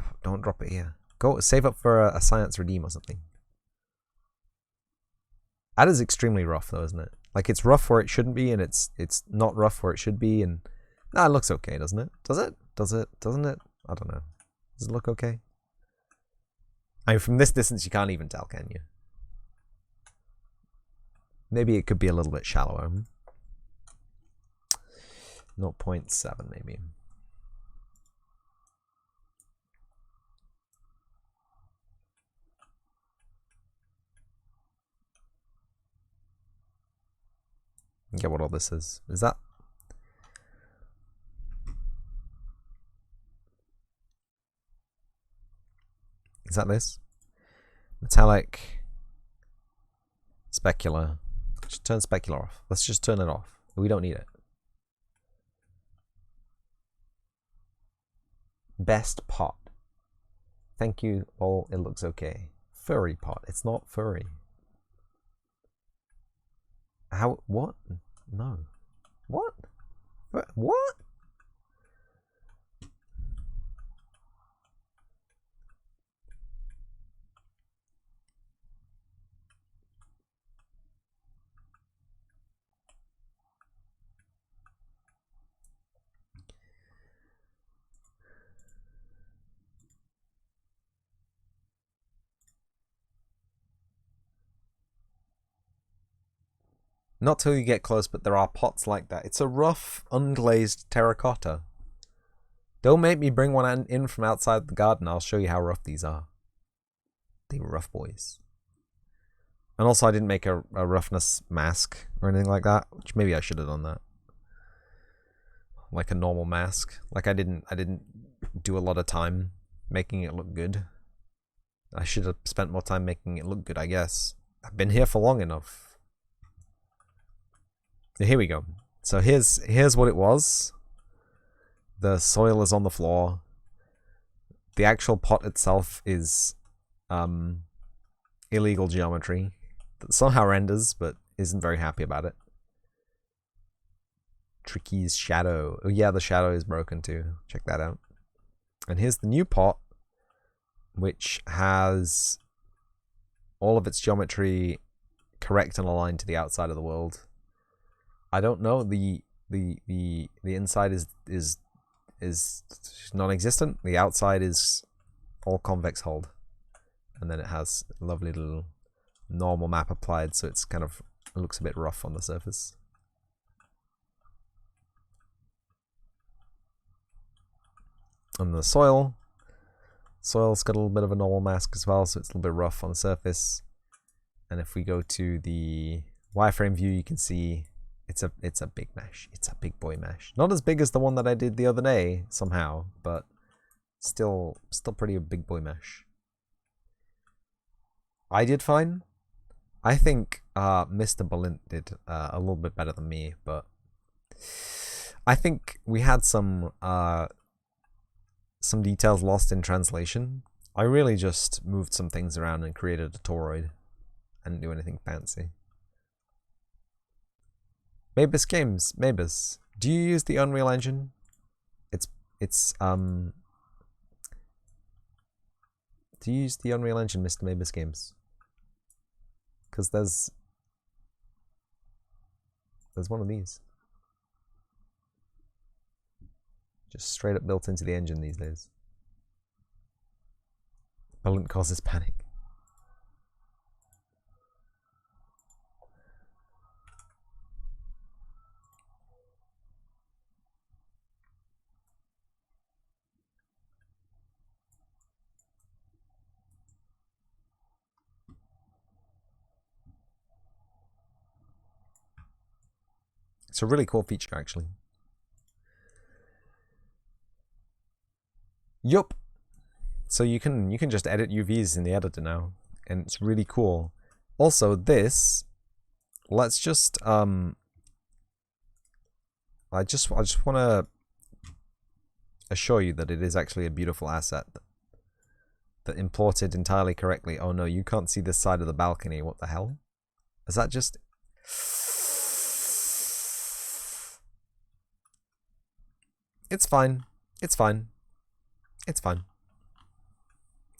it here. Go save up for a science redeem or something. That is extremely rough though, isn't it? Like, it's rough where it shouldn't be, and it's not rough where it should be, and it looks okay, doesn't it? Doesn't it? I don't know. Does it look okay? I mean, from this distance you can't even tell, can you? Maybe it could be a little bit shallower. 0.7 maybe. Get what all this is. Is that? Is that this? Metallic. Specular. Just turn specular off. Let's just turn it off. We don't need it. Best pot. Thank you all. It looks okay. Furry pot. It's not furry. How? What? No. What? What? Not till you get close, but there are pots like that. It's a rough, unglazed terracotta. Don't make me bring one in from outside the garden. I'll show you how rough these are. They were rough boys. And also, I didn't make a roughness mask or anything like that, which maybe I should have done that. Like a normal mask. Like I didn't do a lot of time making it look good. I should have spent more time making it look good, I guess. I've been here for long enough. Here we go. So here's what it was. The soil is on the floor. The actual pot itself is illegal geometry that somehow renders, but isn't very happy about it. Tricky's shadow. Oh yeah, the shadow is broken too. Check that out. And here's the new pot, which has all of its geometry correct and aligned to the outside of the world. I don't know. The inside is non-existent. The outside is all convex hold, and then it has a lovely little normal map applied, so it's kind of, it looks a bit rough on the surface. And the soil's got a little bit of a normal mask as well, so it's a little bit rough on the surface. And if we go to the wireframe view, you can see it's a big mesh. It's a big boy mesh. Not as big as the one that I did the other day somehow, but still pretty big boy mesh. I did fine. I think Mr. Balint did a little bit better than me, but I think we had some details lost in translation. I really just moved some things around and created a toroid. I didn't do anything fancy. Mabus Games, Mabus, do you use the Unreal Engine? Do you use the Unreal Engine, Mr. Mabus Games? Because there's one of these. Just straight up built into the engine these days. Balloon causes panic. It's a really cool feature, actually. Yup. So you can just edit UVs in the editor now, and it's really cool. Also, this, let's just I just want to assure you that it is actually a beautiful asset. that imported entirely correctly. Oh no, you can't see this side of the balcony. What the hell? Is that just... It's fine. It's fine. It's fine.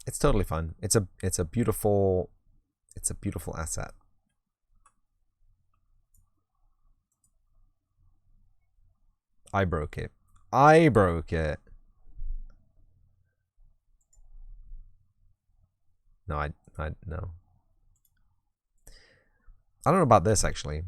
It's totally fine. It's a beautiful asset. I broke it. I broke it. No, I no. I don't know about this actually.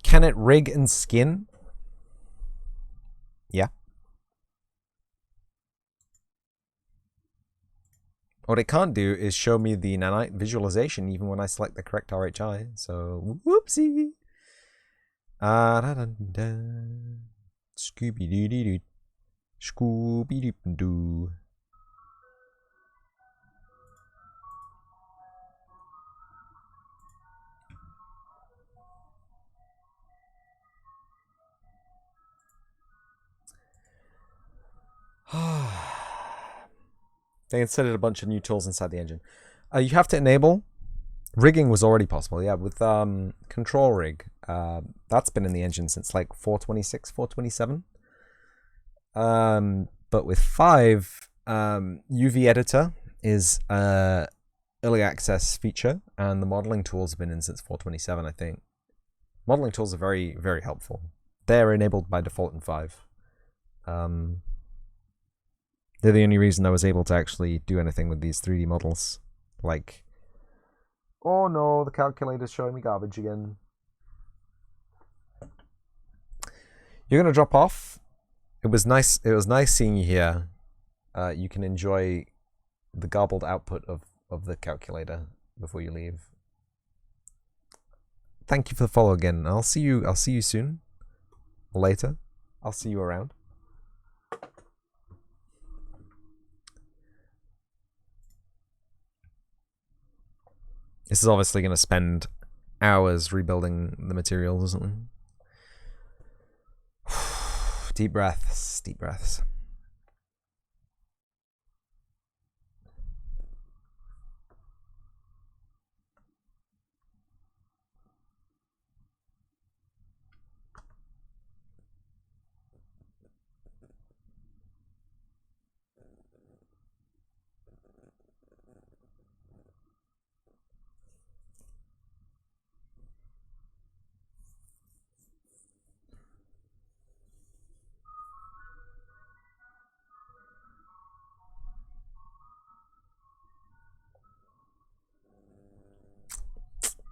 Can it rig and skin? Yeah. What it can't do is show me the nanite visualization even when I select the correct RHI. So, whoopsie. Scooby-doo-doo-doo. Scooby-doo-doo. They inserted a bunch of new tools inside the engine. You have to enable. Rigging was already possible, yeah, with control rig. That's been in the engine since like 426, 427. But with 5, UV editor is early access feature, and the modeling tools have been in since 427, I think. Modeling tools are very, very helpful. They're enabled by default in 5. They're the only reason I was able to actually do anything with these 3D models. Like, oh no, the calculator's showing me garbage again. You're gonna drop off. It was nice seeing you here. You can enjoy the garbled output of the calculator before you leave. Thank you for the follow again. I'll see you soon. Or later. I'll see you around. This is obviously going to spend hours rebuilding the materials, isn't it? Deep breaths, deep breaths.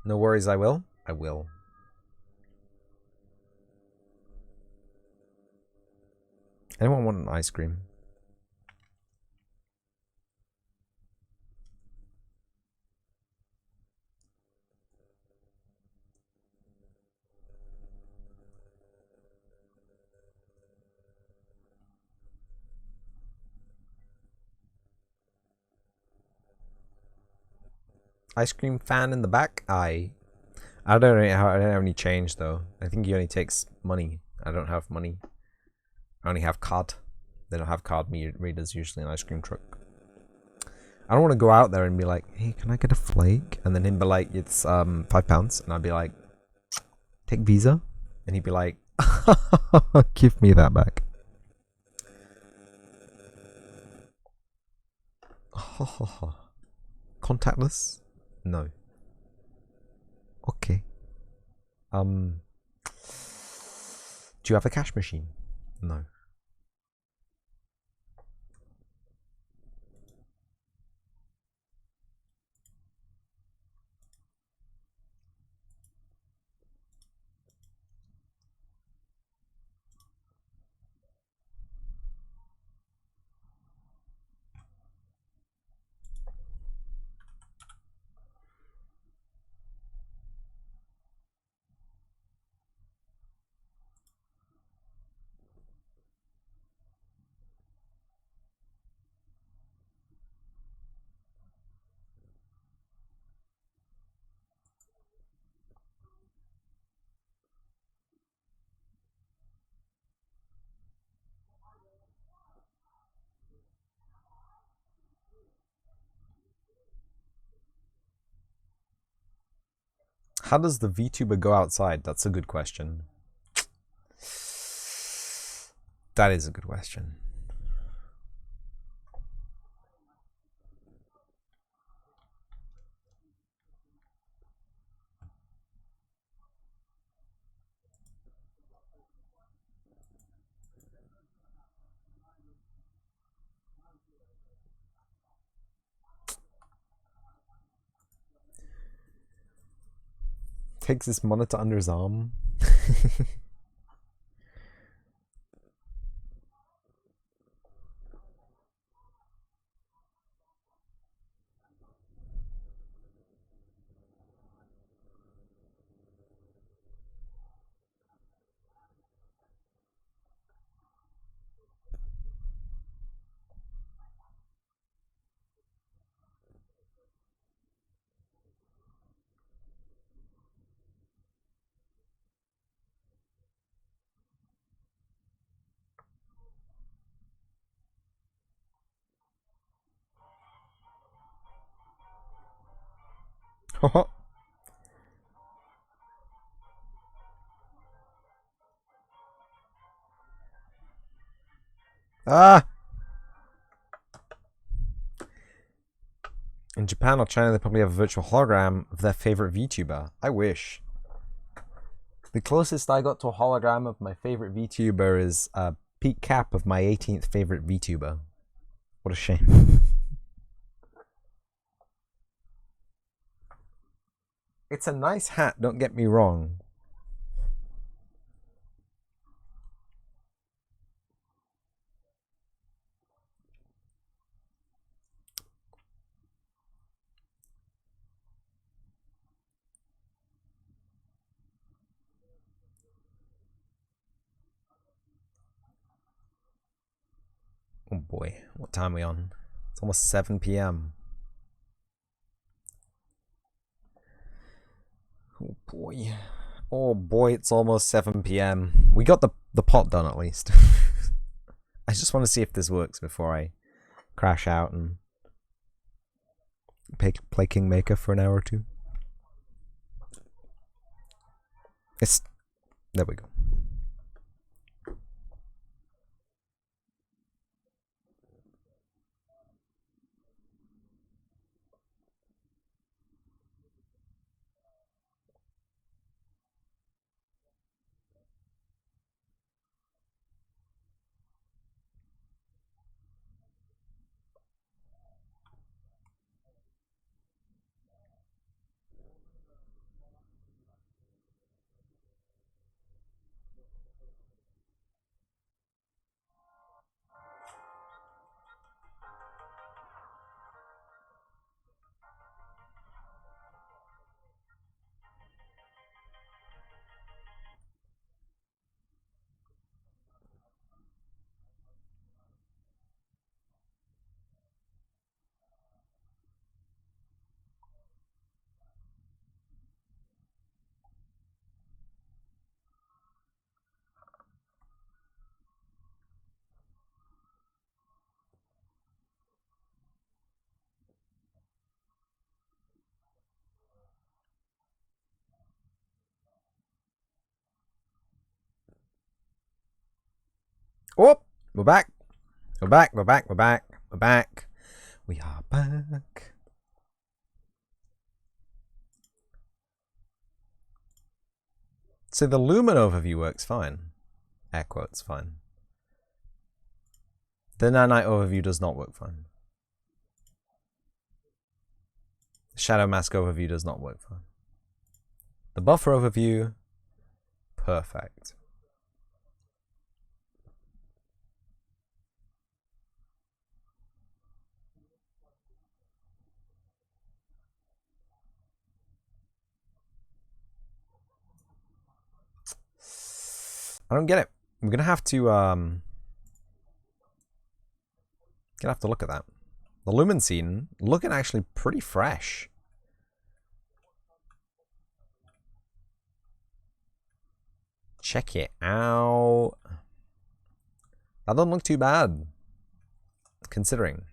No worries, I will. I will. Anyone want an ice cream? Ice cream fan in the back? I don't have any change though. I think he only takes money. I don't have money. I only have card. They don't have card readers usually in ice cream truck. I don't want to go out there and be like, hey, can I get a flake? And then him be like, it's £5. And I'd be like, take Visa? And he'd be like, give me that back. Contactless? No. Okay. Do you have a cash machine? No. How does the VTuber go outside? That's a good question. That is a good question. Takes his monitor under his arm. Ah! In Japan or China, they probably have a virtual hologram of their favorite VTuber. I wish. The closest I got to a hologram of my favorite VTuber is a peak cap of my 18th favorite VTuber. What a shame. It's a nice hat, don't get me wrong. Oh boy, what time are we on? It's almost 7 p.m. Oh boy. Oh boy, it's almost 7 p.m. We got the pot done at least. I just want to see if this works before I crash out and play Kingmaker for an hour or two. There we go. Oh, we're back. We're back. We are back. So the Lumen overview works fine. Air quotes, fine. The Nanite overview does not work fine. The Shadow Mask overview does not work fine. The Buffer overview, perfect. I don't get it. I'm gonna have to look at that. The Lumen scene looking actually pretty fresh. Check it out. That doesn't look too bad. Considering.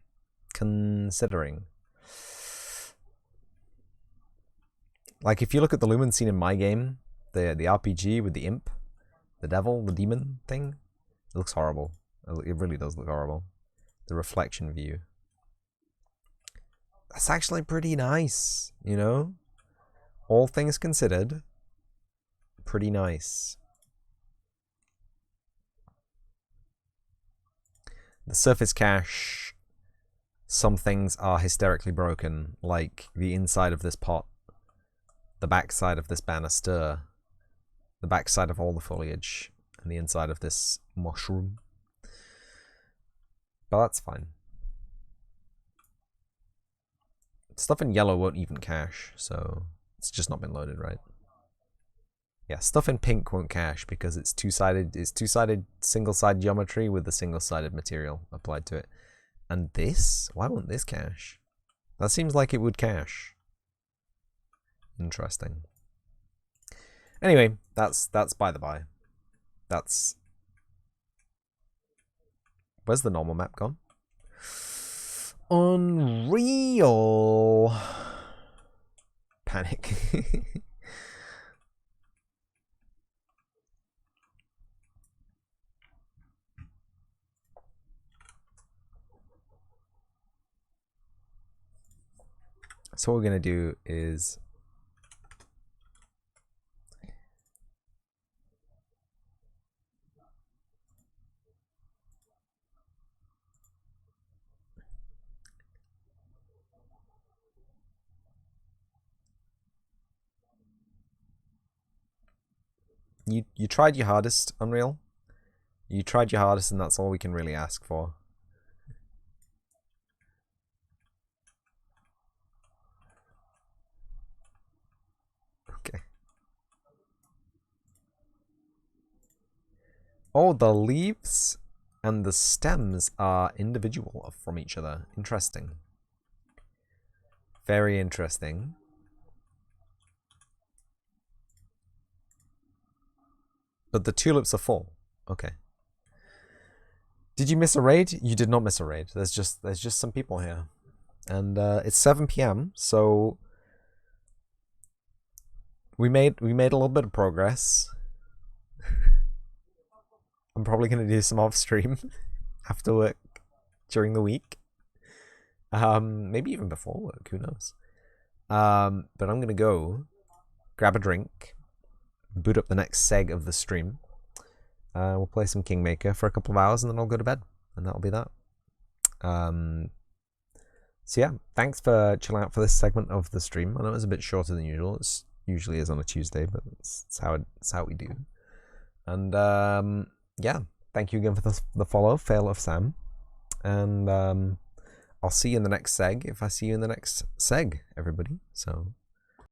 Like if you look at the Lumen scene in my game, the RPG with the imp, the devil, the demon thing, it looks horrible. It really does look horrible. The reflection view. That's actually pretty nice, you know? All things considered, pretty nice. The surface cache, some things are hysterically broken, like the inside of this pot, the backside of this banister, the backside of all the foliage, and the inside of this mushroom. But that's fine. Stuff in yellow won't even cache, so it's just not been loaded, right? Yeah, stuff in pink won't cache because it's two-sided single-side geometry with the single-sided material applied to it. And this? Why won't this cache? That seems like it would cache. Interesting. Anyway, that's by the by. That's... Where's the normal map gone? Unreal. Panic. So what we're going to do is you tried your hardest, Unreal. You tried your hardest, and that's all we can really ask for. Okay. Oh, the leaves and the stems are individual from each other. Interesting. Very interesting. But the tulips are full. Okay. Did you miss a raid? You did not miss a raid. There's just some people here. And it's 7 p.m, so we made a little bit of progress. I'm probably gonna do some off stream after work during the week. Maybe even before work, who knows? But I'm gonna go grab a drink, boot up the next seg of the stream. We'll play some Kingmaker for a couple of hours, and then I'll go to bed, and that'll be that. So yeah, thanks for chilling out for this segment of the stream. I know it was a bit shorter than usual. It usually is on a Tuesday, but it's how we do. And yeah, thank you again for the follow, Fail of Sam. And I'll see you in the next seg if I see you in the next seg, everybody. So